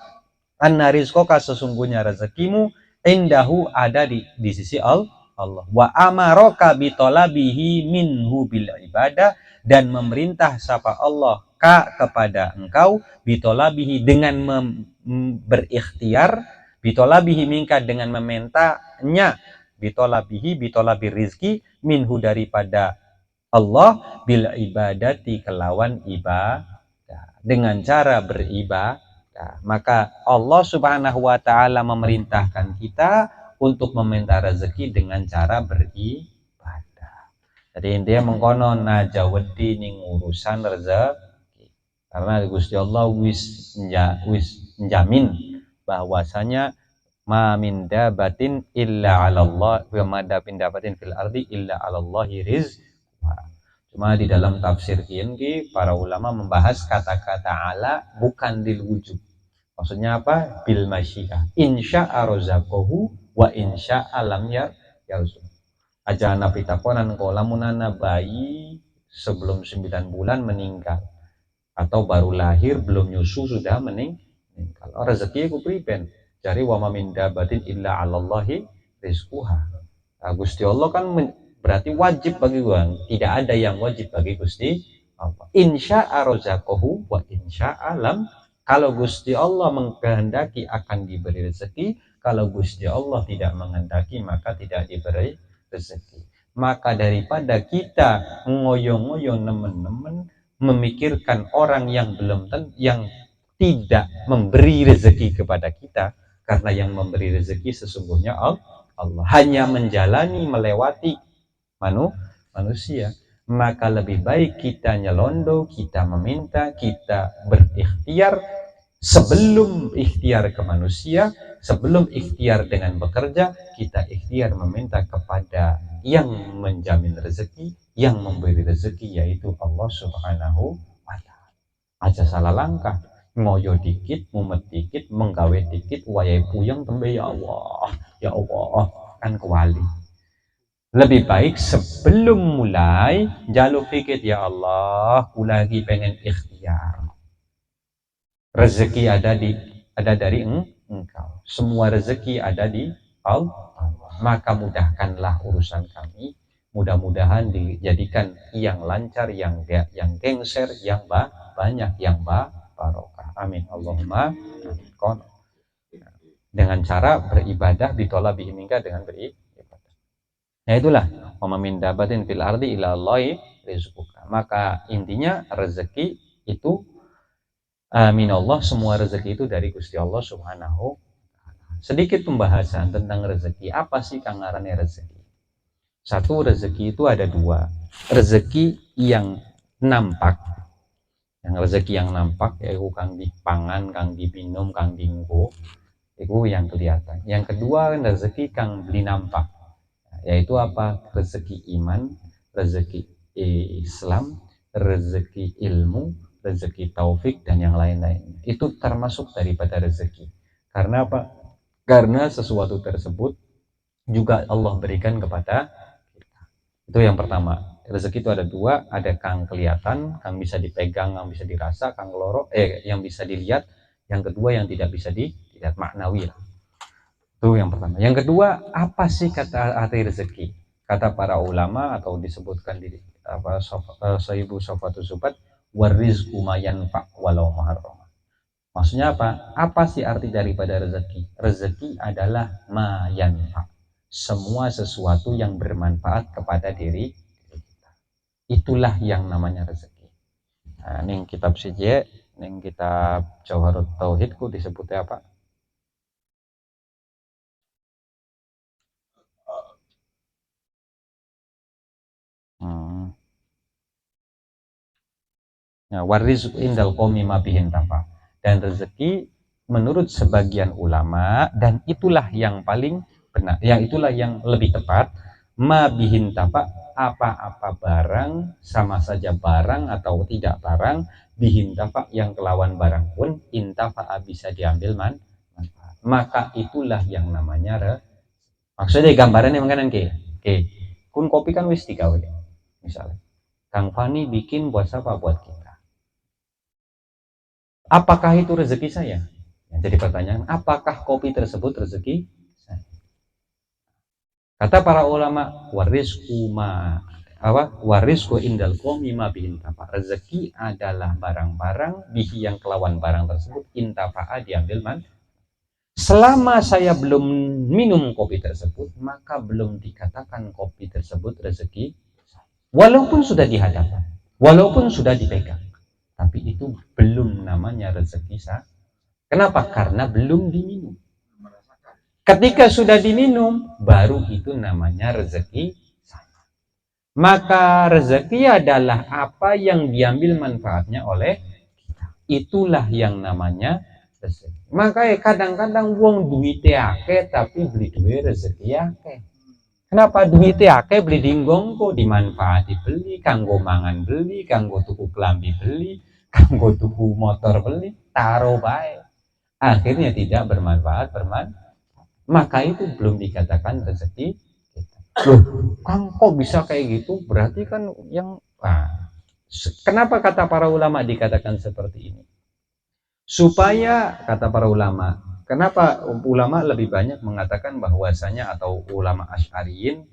anna rizqaka sesungguhnya rezekimu indahu ada di sisi Allah. Wa amaraka bitolabihi minhu bil ibadah, dan memerintah sapa Allah kepada engkau bitolabihi dengan berikhtiar, bitolabihi minka dengan memintanya, bitolabi rizki minhu daripada Allah bil ibadati kelawan ibadah, dengan cara beribadah. Maka Allah Subhanahu wa taala memerintahkan kita untuk meminta rezeki dengan cara beribadah. Jadi intinya mengkonon aja wedi ning urusan rezeki. Karena Gusti Allah wis menjamin bahwasanya ma min dabatin illa 'ala Allah wa ma dabatin fil ardi illa 'ala Allahi rizquha. Cuma di dalam tafsir ki para ulama membahas kata-kata ala bukan lil wujud. Maksudnya apa? Bil masyiah. Insya'a razaqahu wa insya'a lam yarzuq. Aja ana pitakonan ko lamunana bayi sebelum 9 bulan meninggal atau baru lahir belum nyusu sudah meninggal. Rezeki ku priben. Jari wa ma min dabatin illa 'alallahi rizquha. Gusti Allah kan berarti wajib bagi orang, tidak ada yang wajib bagi Gusti Allah. Insya'a razaqahu wa insya'a lam. Kalau Gusti Allah menghendaki akan diberi rezeki, kalau Gusti Allah tidak menghendaki maka tidak diberi rezeki. Maka daripada kita ngoyo-ngoyo nemen-nemen memikirkan orang yang yang tidak memberi rezeki kepada kita, karena yang memberi rezeki sesungguhnya Allah, hanya menjalani melewati manusia, maka lebih baik kita nyelondo, kita meminta, kita berikhtiar sebelum ikhtiar ke manusia, sebelum ikhtiar dengan bekerja, kita ikhtiar meminta kepada yang menjamin rezeki, yang memberi rezeki, yaitu Allah Subhanahu wa ta'ala. Aja salah langkah, ngoyo dikit, mumet dikit, menggawe dikit, wayai puyeng tembe ya Allah, kan kewali. Lebih baik sebelum mulai jaluk fikir, ya Allah, aku lagi pengen ikhtiar. Rezeki ada dari engkau. Semua rezeki ada di Allah. Maka mudahkanlah urusan kami. Mudah-mudahan dijadikan yang lancar, yang gengser, yang banyak, yang barokah. Amin. Allahumma amin. Dengan cara beribadah ditolak bihimingka dengan beribadah. Nah itulah min dabatin fil ardi illa Allahi rizquka. Maka intinya rezeki itu minallah, semua rezeki itu dari Gusti Allah Subhanahu. Sedikit pembahasan tentang rezeki. Apa sih kangarannya rezeki? Satu, rezeki itu ada dua. Rezeki yang nampak. Yang rezeki yang nampak yaitu kang dipangan, kang diminum, kang dinggo. Itu yang kelihatan. Yang kedua rezeki kang beli nampak. Yaitu apa? Rezeki iman, rezeki Islam, rezeki ilmu, rezeki taufik, dan yang lain-lain. Itu termasuk daripada rezeki. Karena apa? Karena sesuatu tersebut juga Allah berikan kepada kita. Itu yang pertama. Rezeki itu ada dua, ada kang kelihatan, kang bisa dipegang, kang bisa dirasa, kang loro, yang bisa dilihat. Yang kedua yang tidak bisa dilihat, maknawi lah. Itu yang pertama. Yang kedua, apa sih kata arti rezeki? Kata para ulama atau disebutkan di Sahibu Sofatul Zubat, warizqu mayanfa walau muharram. Maksudnya apa? Apa sih arti daripada rezeki? Rezeki adalah mayanfa. Semua sesuatu yang bermanfaat kepada diri kita. Itulah yang namanya rezeki. Nah, ning kitab siji, ning kitab Jawharut Tauhid ku disebutnya apa? Hmm. Nah, warizq indal qomi ma bihin tafa. Dan rezeki menurut sebagian ulama, dan itulah yang paling benar, yang itulah yang lebih tepat, ma bihin tafa, apa-apa barang, sama saja barang atau tidak barang, bihin tafa yang kelawan barang pun intafa bisa diambil manfaat. Maka itulah yang namanya maksudnya gambarannya mengkanan ke kun kopi kan wis digawe misalnya Kang Fani bikin buat siapa, buat kita. Apakah itu rezeki saya? Yang jadi pertanyaan, apakah kopi tersebut rezeki saya? Kata para ulama, warisku ma apa warisku indal qomi ma bihin tafa. Rezeki adalah barang-barang bihi yang kelawan barang tersebut intafa'a diambil selama saya belum minum kopi tersebut, maka belum dikatakan kopi tersebut rezeki. Walaupun sudah dihadapkan, walaupun sudah dipegang, tapi itu belum namanya rezeki sah. Kenapa? Karena belum diminum. Ketika sudah diminum, baru itu namanya rezeki sah. Maka rezeki adalah apa yang diambil manfaatnya oleh kita. Itulah yang namanya rezeki. Makanya kadang-kadang wong duwite akeh tapi beli duit rezeki akeh. Kenapa duitnya akeh beli dinggong kok dimanfaati beli, kanggo mangan beli, kanggo tuku kelambi beli, kanggo tuku motor beli, taruh baik. Akhirnya tidak bermanfaat, maka itu belum dikatakan rezeki kita. Loh, Kang kok bisa kayak gitu? Berarti kan yang kenapa kata para ulama dikatakan seperti ini? Supaya kata para ulama, kenapa ulama lebih banyak mengatakan bahwasanya atau ulama Asy'ariyin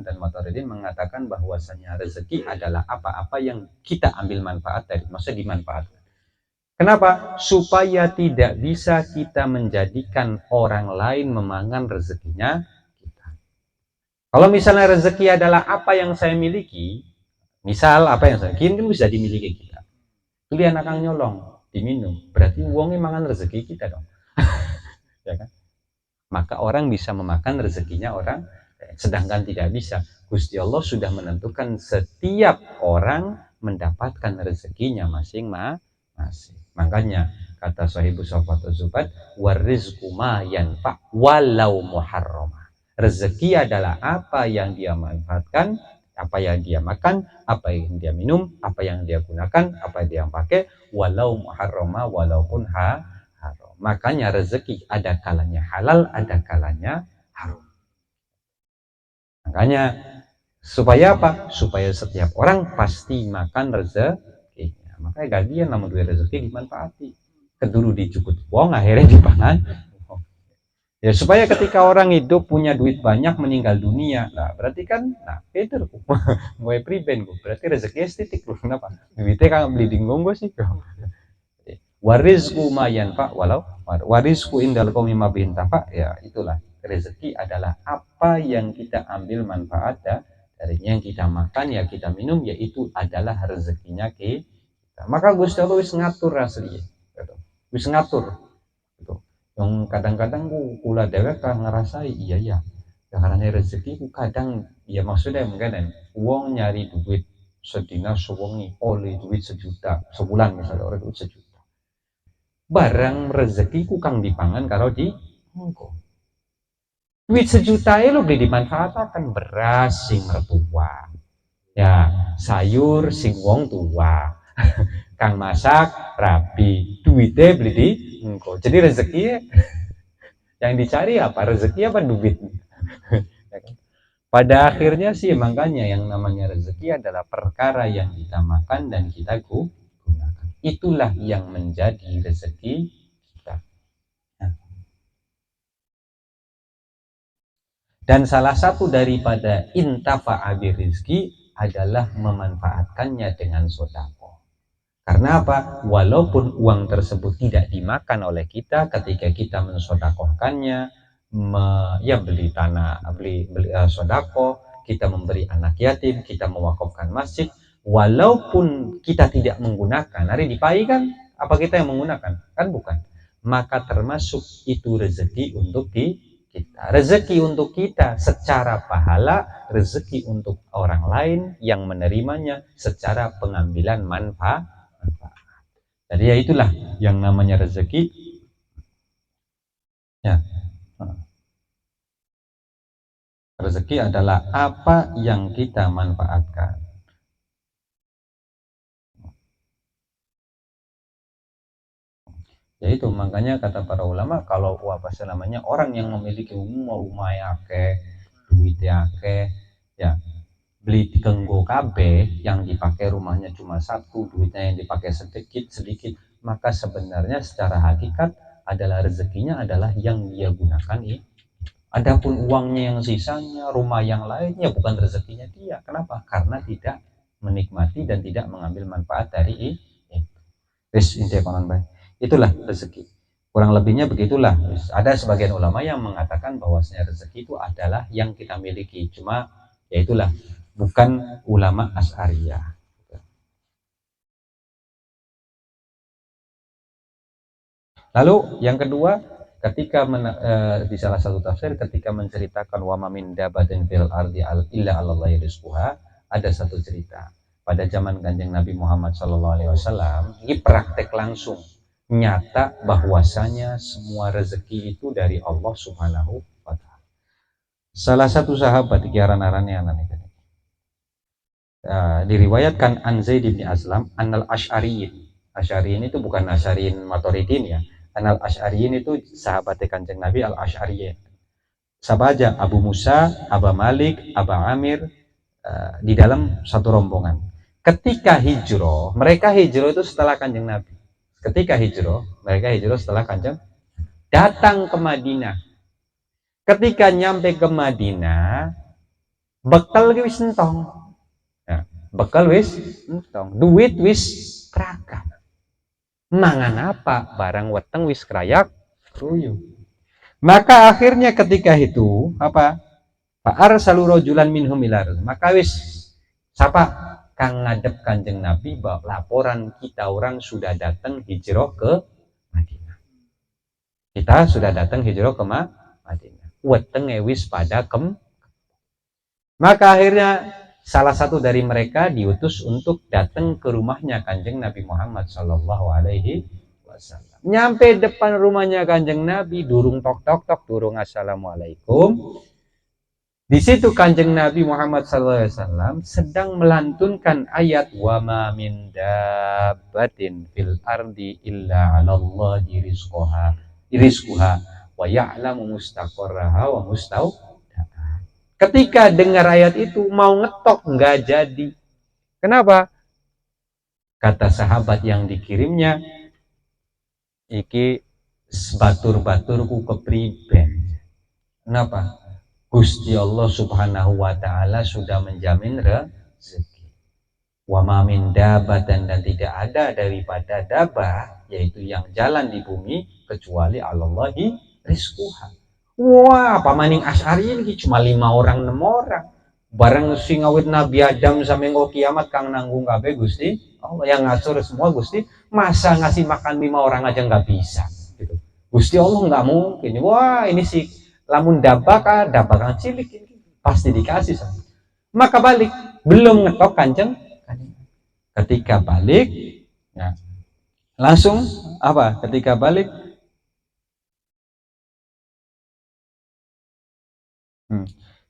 dan Maturidin mengatakan bahwasanya rezeki adalah apa-apa yang kita ambil manfaat dari, maksudnya dimanfaatkan. Kenapa? Supaya tidak bisa kita menjadikan orang lain memangan rezekinya kita. Kalau misalnya rezeki adalah apa yang saya miliki, misal apa yang saya miliki kan bisa dimiliki kita. Kuliah nakang nyolong, diminum, berarti uangnya mangan rezeki kita dong. Ya kan? Maka orang bisa memakan rezekinya orang, sedangkan tidak bisa. Gusti Allah sudah menentukan setiap orang mendapatkan rezekinya masing-masing. Makanya kata Sahibu Sofatu Zubat, warizku ma yanfa walau muharrama. Rezeki adalah apa yang dia manfaatkan, apa yang dia makan, apa yang dia minum, apa yang dia gunakan, apa yang dia pakai, walau muharrama, walaupun haram. Makanya rezeki ada kalanya halal, ada kalanya haram. Makanya supaya apa? Supaya setiap orang pasti makan rezekinya. Makanya gajian namun duit rezeki dimanfaati. Kedulu dicukut wong akhirnya dipangan. Ya supaya ketika orang hidup punya duit banyak meninggal dunia, nah berarti kan, nah itu gue priben gue, berarti rezeki estetik loh, kenapa? Duitnya kan beli dinggong gue sih, warizku mayan pak walau warizku indal qomi mabin tafa, ya itulah rezeki adalah apa yang kita ambil manfaat darinya, yang kita makan ya kita minum, yaitu adalah rezekinya kita. Maka Gusti Allah wis ngatur asli gitu. Wis ngatur gitu. Yang kadang-kadang kula dewek kan ngerasai iya ya, karena rezeki ku kadang ya maksudnya mungkin uang nyari duit sedina sewengi oleh duit sejuta sebulan, misalnya orang duit sejuta, barang rezekiku kang dipangan karo di engko. Duit sejuta lo beli dimanfaatkan beras sing mertua. Ya, sayur sing wong tua. Kang masak rapi, duitnya beli di engko. Jadi rezeki yang dicari apa? Rezeki apa duit? Pada akhirnya sih makanya yang namanya rezeki adalah perkara yang kita makan dan kita gunakan. Itulah yang menjadi rezeki kita. Nah, dan salah satu daripada intafa'a birizki adalah memanfaatkannya dengan sodako. Karena apa? Walaupun uang tersebut tidak dimakan oleh kita, ketika kita mensodakohkannya, ya beli tanah, beli sodako, kita memberi anak yatim, kita mewakafkan masjid, Walaupun kita tidak menggunakan, hari dipai kan apa kita yang menggunakan? Kan bukan. Maka termasuk itu rezeki untuk kita. Rezeki untuk kita secara pahala, rezeki untuk orang lain yang menerimanya secara pengambilan manfaat. Jadi ya itulah yang namanya rezeki. Ya. Rezeki adalah apa yang kita manfaatkan. Ya itu makanya kata para ulama, kalau apa namanya orang yang memiliki rumah akeh, duit akeh, ya beli kenggo KB yang dipakai rumahnya cuma satu, duitnya yang dipakai sedikit sedikit, maka sebenarnya secara hakikat adalah rezekinya adalah yang dia gunakan ini. Adapun uangnya yang sisanya, rumah yang lainnya bukan rezekinya dia. Kenapa? Karena tidak menikmati dan tidak mengambil manfaat dari itu. Itulah rezeki. Kurang lebihnya begitulah. Ada sebagian ulama yang mengatakan bahwasanya rezeki itu adalah yang kita miliki. Cuma ya itulah, bukan ulama Asy'ariyah. Lalu yang kedua, ketika di salah satu tafsir ketika menceritakan wa ma min dabatin fil ardi illa 'alallahi rizquha, ada satu cerita pada zaman Kanjeng Nabi Muhammad SAW, ini praktek langsung nyata bahwasanya semua rezeki itu dari Allah Subhanahu wa taala. Salah satu sahabat kiaran-arannya diriwayatkan an Zaid bin Aslam annal Asy'ariyin. Asy'ariyin itu bukan Asy'ariyin Maturidin ya. Annal Asy'ariyin itu sahabat Kanjeng Nabi al Asy'ariyin. Siapa aja? Abu Musa, Aba Malik, Aba Amir, di dalam satu rombongan. Ketika hijrah, mereka hijrah itu setelah Kanjeng Nabi. Ketika hijrah, mereka hijrah setelah Kanjeng datang ke Madinah. Ketika nyampe ke Madinah, bekal wis entong. Ya, bekal wis entong, duit wis prakah. Mangan apa? Barang weteng wis krayak ruyung. Maka akhirnya ketika itu apa? Fa'ar saluro julan minhum ilar. Maka wis siapa kang ngadep Kanjeng Nabi bahwa laporan kita orang sudah datang hijrah ke Madinah. Kita sudah datang hijrah ke Madinah. Weteng wis pada maka akhirnya salah satu dari mereka diutus untuk datang ke rumahnya Kanjeng Nabi Muhammad Shallallahu Alaihi Wasallam. Nyampe depan rumahnya Kanjeng Nabi, durung tok tok tok, durung assalamualaikum. Di situ Kanjeng Nabi Muhammad SAW sedang melantunkan ayat wa ma min dabbatin fil ardi illa 'alallahi rizquha wa ya'lamu mustaqarraha wa mustaudaha. Ketika dengar ayat itu mau ngetok nggak jadi. Kenapa? Kata sahabat yang dikirimnya, iki batur-baturku kepriben. Kenapa? Gusti Allah Subhanahu wa taala sudah menjamin rezeki. Wa ma min dabatan, dan tidak ada daripada dabah yaitu yang jalan di bumi kecuali Allahi rizquha. Wah, pamaning Asy'ari ini cuma 5 orang 6 orang. Bareng sing awit Nabi Adam sampai engko kiamat kang nanggung kabeh Gusti Allah, yang ngatur semua Gusti. Masa ngasih makan 5 orang aja nggak bisa gitu. Gusti Allah nggak mungkin. Wah, ini sih lamun dabak cilik ini pasti dikasih sama. Maka balik, belum ngetok Kanjeng. Ketika balik ya, langsung apa? Ketika balik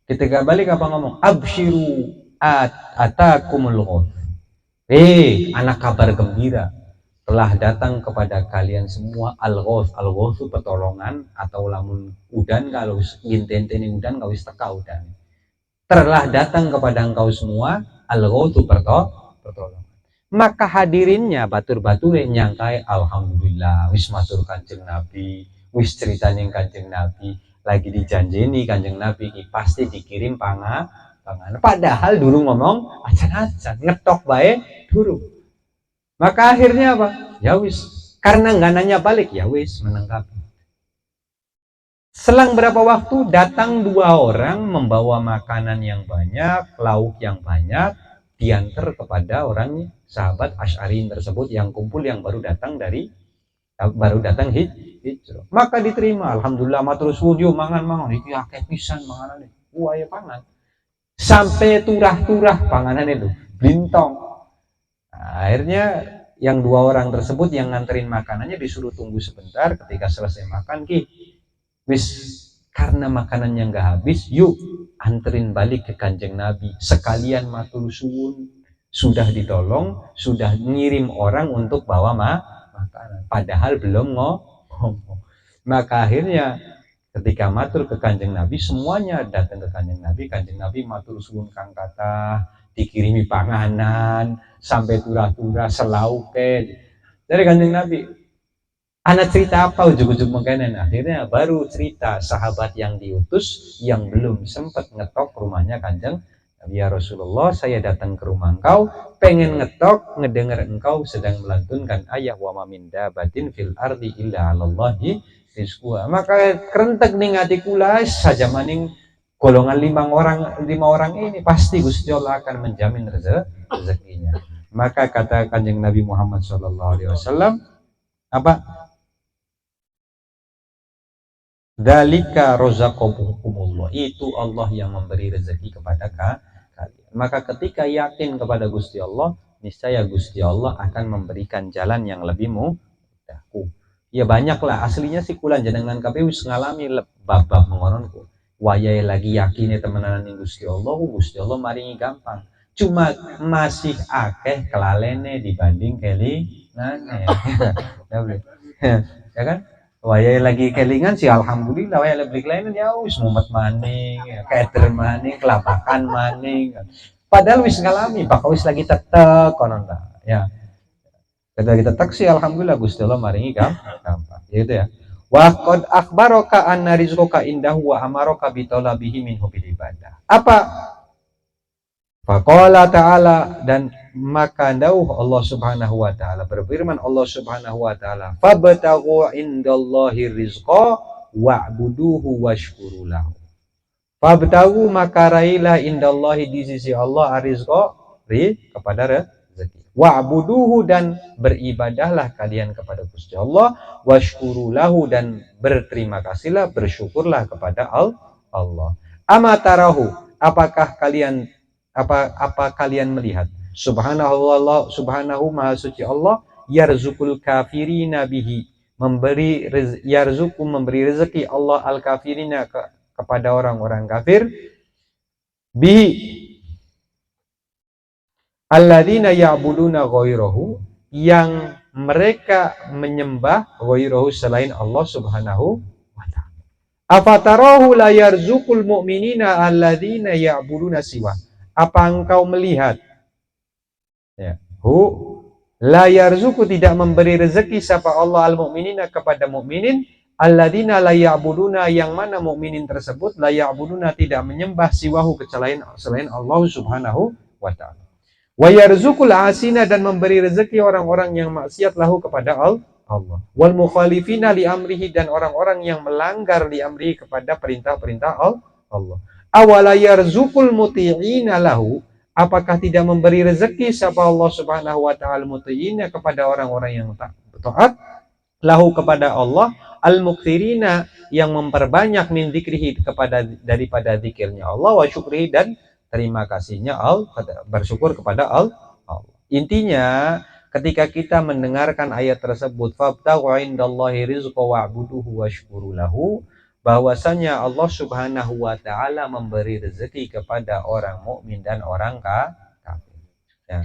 ketika balik apa ngomong? Absyiru atakumul ghauf. Anak kabar gembira, telah datang kepada kalian semua al-ghauf. Al-ghauf itu pertolongan, atau lamun udan kalau ngintenteni udan kau teka udan. Telah datang kepada engkau semua al-ghauf itu pertolongan. Maka hadirinnya batur-batur nyangkai alhamdulillah wis matur Kanjeng Nabi, wis ceritaning Kanjeng Nabi, lagi dijanjeni Kanjeng Nabi pasti dikirim pangan. Padahal dulu ngomong acan-acan, ngetok baik dulu. Maka akhirnya apa? Ya wis, karena nggak nanya balik, ya wis menanggapi. Selang berapa waktu datang 2 orang membawa makanan yang banyak, lauk yang banyak, diantar kepada orang sahabat Asy'ariyin tersebut yang kumpul, yang baru datang hijrah. Maka diterima, alhamdulillah, matur suwun, mangan iki akeh pisan manganane. Wah ya pangan. Sampai turah-turah panganan itu, blintong. Nah, akhirnya yang dua orang tersebut yang nganterin makanannya disuruh tunggu sebentar. Ketika selesai makan, wis, karena makanannya nggak habis, yuk anterin balik ke Kanjeng Nabi. Sekalian matur suwun, sudah ditolong, sudah ngirim orang untuk bawa makanan. Padahal belum ngomong. Maka akhirnya ketika matur ke Kanjeng Nabi, semuanya datang ke Kanjeng Nabi matur suwun kang kathah, dikirimi panganan sampai turah-turah selauke dari Kanjeng Nabi. Anak cerita apa ujug-ujug makanan? Akhirnya baru cerita sahabat yang diutus yang belum sempat ngetok rumahnya Kanjeng Nabi. Ya Rasulullah, saya datang ke rumah engkau, pengen ngetok, ngedengar engkau sedang melantunkan ayat wa ma min dabatin fil ardi illa 'alallahi rizquha. Maka kerentek ning ati kula saja maning golongan lima orang ini pasti Gusti Allah akan menjamin rezekinya. Maka kata Kanjeng Nabi Muhammad SAW, apa? Dzalika razaqakumullah, itu Allah yang memberi rezeki kepada kalian. Maka ketika yakin kepada Gusti Allah, niscaya Gusti Allah akan memberikan jalan yang lebih mudah. Ya banyaklah aslinya sih kula jenengan kabeh wis ngalami bab-bab mengononku. Wayahe lagi yakine temenan ning Gusti Allah maringi gampang. Cuma masih akeh kelalene dibanding kelingane. Ya kan? Waya lagi kelingan sih alhamdulillah, waya lebih lain ya wis mumet maning, keder maning, kelabakan maning. Padahal wis ngalami, bakal wis lagi tetek konon lah. Ya. Ketika kita tetek sih alhamdulillah Gusti Allah maringi gampang. Ya itu ya. Wa qad akhbaraka anna rizqaka indahu wa amaraka bi talabihi minhu bil ibadah. Apa? Faqala ta'ala, dan maka dauh Allah Subhanahu wa taala, berfirman Allah Subhanahu wa taala, fabtaghu indallahi rizqa wa'buduhu washkuru lahu. Fabtaghu, maka railah indallahi, di sisi Allah, rizqa, kepada rezeki. Wa'buduhu, dan beribadahlah kalian kepada Gusti Allah, washkuru lahu, dan berterima kasihlah, bersyukurlah kepada Allah. Amatarahu, apakah kalian kalian melihat, subhanahu maha suci Allah, yarzukul kafirina bihi, memberi rezeki Allah al kafirina kepada orang-orang kafir, bihi alladzina ya'buduna ghairahu, yang mereka menyembah ghairahu selain Allah Subhanahu wa ta'ala. Afatarahu la yarzukul mu'minina alladzina ya'buduna siwa. Apa engkau melihat, ya, la yarzuku, tidak memberi rezeki siapa Allah al mu'minina kepada mukminin, alladzina la ya'buduna, yang mana mukminin tersebut la ya'buduna tidak menyembah siwahu selain Allah Subhanahu wa ta'ala. Wa yarzukul asina, dan memberi rezeki orang-orang yang maksiat lahu kepada Allah. Wal mukhalifina li amrihi, dan orang-orang yang melanggar li amrihi kepada perintah-perintah Allah. Awala yarzukul muti'ina lahu, apakah tidak memberi rezeki siapa Allah Subhanahu wa ta'ala muti'ina kepada orang-orang yang taat lahu kepada Allah, al-mukthirina, yang memperbanyak min dzikrihi, daripada zikirnya Allah, wa syukrihi, dan terima kasihnya bersyukur kepada Allah. Intinya ketika kita mendengarkan ayat tersebut, fabtaghu indallahi rizqa wa'buduhu washkuru lahu, bahwasanya Allah Subhanahu wa ta'ala memberi rezeki kepada orang mukmin dan orang kafir. Ya.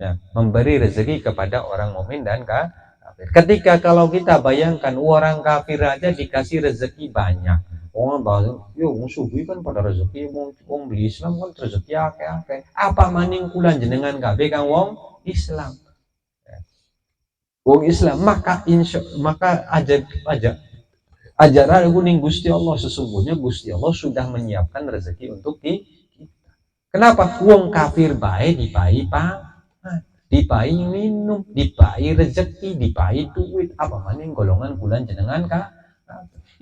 Ya, memberi rezeki kepada orang mukmin dan kafir. Ketika kalau kita bayangkan orang kafir aja dikasih rezeki banyak. Orang bahasa, yo musuhi kan pada rezeki, wong beli Islam kan rezeki akeh-akeh. Apa maning kula jenengan kabeh kang wong Islam. Wong Islam, maka ajaran kuning Gusti Allah, sesungguhnya Gusti Allah sudah menyiapkan rezeki untuk kita. Kenapa? Wong kafir bae dipai dipai minum, dipai rezeki, dipai duit, apa maning golongan bulan jenengan kah?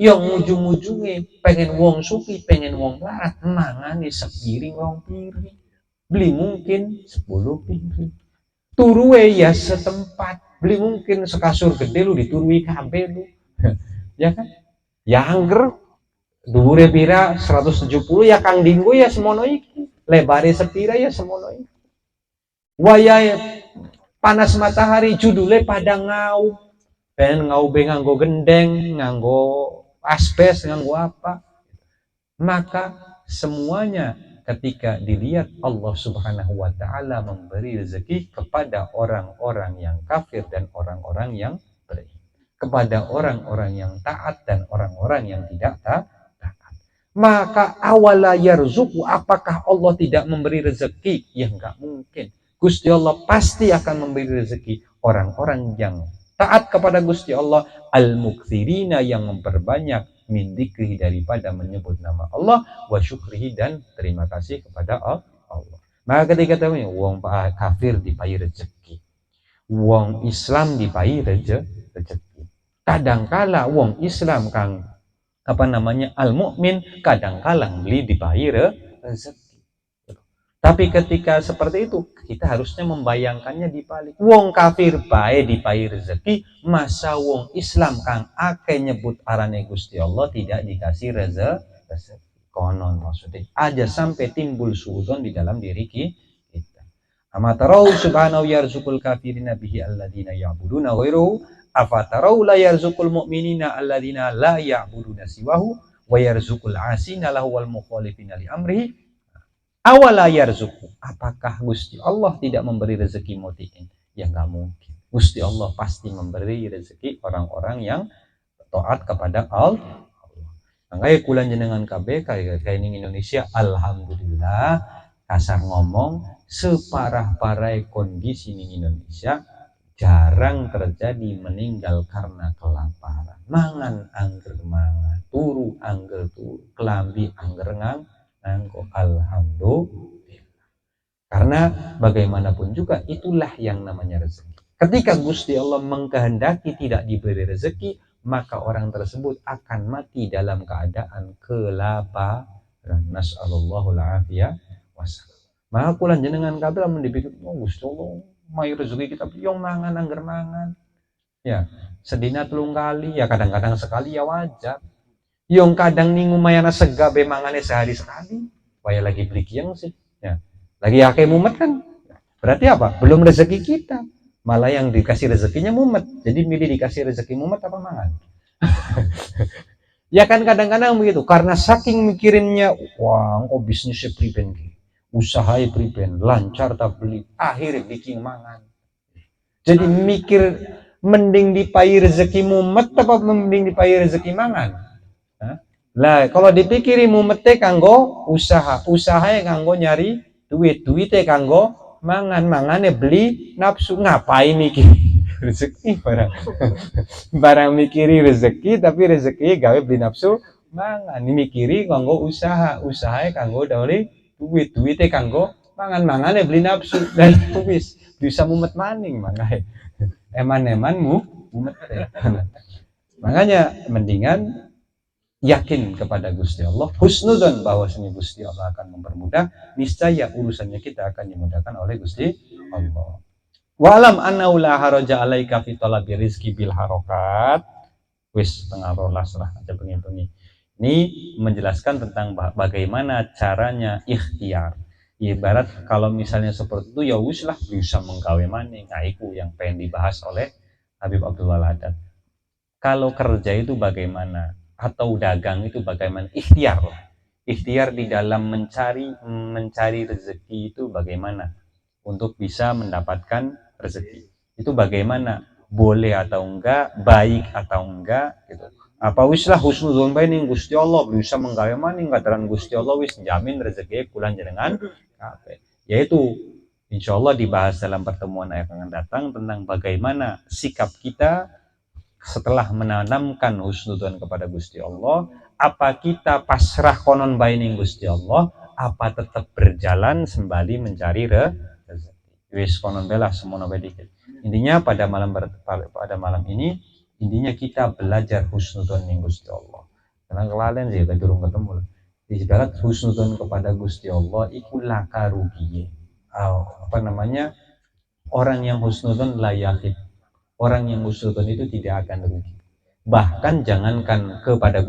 yang ujung-ujungnya pengen wong suki, pengen wong larat, mangane sepiring rong piring, beli mungkin 10 piring, turuwe ya setempat, beli mungkin sekasur gede lu diturui kabeh lu. Ya kan, ya angger dhuwure pira 170 ya kang dinggo ya semono iki, lebare sepira ya semono iki. Wayahe panas matahari judule pada ngau, pengen ngau be nganggo gendeng, nganggo asbes, nganggo apa, maka semuanya ketika dilihat Allah Subhanahu wa taala memberi rezeki kepada orang-orang yang kafir dan orang-orang yang beriman, kepada orang-orang yang taat dan orang-orang yang tidak taat, maka awala yarzuku, apakah Allah tidak memberi rezeki? Ya enggak mungkin. Gusti Allah pasti akan memberi rezeki orang-orang yang taat kepada Gusti Allah, al-mukthirina, yang memperbanyak min dzikri, daripada menyebut nama Allah, wa syukrihi, dan terima kasih kepada Allah. Maka ketika tahu wong kafir dipai rezeki, wong Islam dipai rezeki. Kadangkala wong Islam kang al mukmin kadangkala beli dipai rezeki. Tapi ketika seperti itu, kita harusnya membayangkannya dibalik. Wong kafir bae dipai rezeki, masa wong Islam kang ake nyebut arane Gusti Allah tidak dikasih rezeki? Konon maksudnya aja sampai timbul suudzon di dalam diri kita. Amatarau subhanahu yarzukul kafirina bihi alladina ya'buduna ghairuhu, afatarau la yarzukul mu'minina alladina la ya'buduna siwahu wa yarzukul asina lahu wal mukhalifina li amrihi. Awala yarzuku, apakah Gusti Allah tidak memberi rezeki mutiin? Ya nggak mungkin. Gusti Allah pasti memberi rezeki orang-orang yang taat kepada Allah. Makanya kulan jenengan KB kayak ini Indonesia, alhamdulillah, kasar ngomong, separah-parah kondisi di Indonesia jarang terjadi meninggal karena kelaparan. Mangan angger mangan, turu angger turu, kelambi angger nganggo, alhamdulillah. Karena bagaimanapun juga itulah yang namanya rezeki. Ketika Gusti Allah mengkehendaki tidak diberi rezeki, maka orang tersebut akan mati dalam keadaan kelaparan. Nas'allallahu al-afiyah wasallam. Maka kulan jenengan kabeh mun dipikir, oh Gusti Allah mai rezeki kita yang mangan angger mangan. Ya, sedina 3 kali, ya kadang-kadang sekali ya wajar. Yang kadang ningu mayana sega be mangane sehari sekali. Waya lagi beli kiang sih. Ya. Lagi akeh mumet kan. Berarti apa? Belum rezeki kita. Malah yang dikasih rezekinya mumet. Jadi milih dikasih rezeki mumet apa mangan? Ya kan kadang-kadang begitu. Karena saking mikirinnya, wah kok bisnisnya priben, usahanya priben, lancar tak beli, akhirnya bikin mangan. Jadi mikir mending dipai rezeki mumet apa mending dipai rezeki mangan? Lah kalau dipikiri mumete kanggo usaha, usahanya kanggo nyari duit, duitnya kanggo mangan beli nafsu, ngapain mikir rezeki barang mikiri rezeki, tapi rezeki gawe beli nafsu mangan, mikiri kanggo usahanya kanggo dawli duitnya kanggo mangan beli nafsu, dan wis bisa mumet maning, makanya eman-emanmu mumet. Makanya mendingan yakin kepada Gusti Allah, husnudzon bahwasanya Gusti Allah akan mempermudah, niscaya urusannya kita akan dimudahkan oleh Gusti Allah. Wa'lam annahu la haraja 'alaika fi talabi rizqi bil harokat. Wis tengah rolas lah aja bengi-bengi. Ini menjelaskan tentang bagaimana caranya ikhtiar. Ibarat kalau misalnya seperti itu ya wis lah bisa menggawe maning. Nah, itu yang pengen dibahas oleh Habib Abdullah Haddad. Kalau kerja itu bagaimana? Atau dagang itu bagaimana? Ikhtiar di dalam mencari rezeki itu bagaimana untuk bisa mendapatkan rezeki itu bagaimana, boleh atau enggak, baik atau enggak gitu. Apa wis lah husnudzon bae ning Gusti Allah bisa menggawe maning kadaran Gusti Allah wis jamin rezeki kulan jenengan kabeh. Yaitu insyaallah dibahas dalam pertemuan yang akan datang tentang bagaimana sikap kita setelah menanamkan husnudzon kepada Gusti Allah. Apa kita pasrah konon baining Gusti Allah, apa tetap berjalan sembali mencari rezeki. Wis konon bela semono bae dikit. Intinya pada malam ini intinya kita belajar husnudzon ning Gusti Allah. karena kelalen sih tapi durung ketemu lah. Ibarat husnudon kepada Gusti Allah iku laka rugiye. Apa namanya, orang yang husnudon layakin, orang yang husnudon itu tidak akan rugi. Bahkan jangankan kepada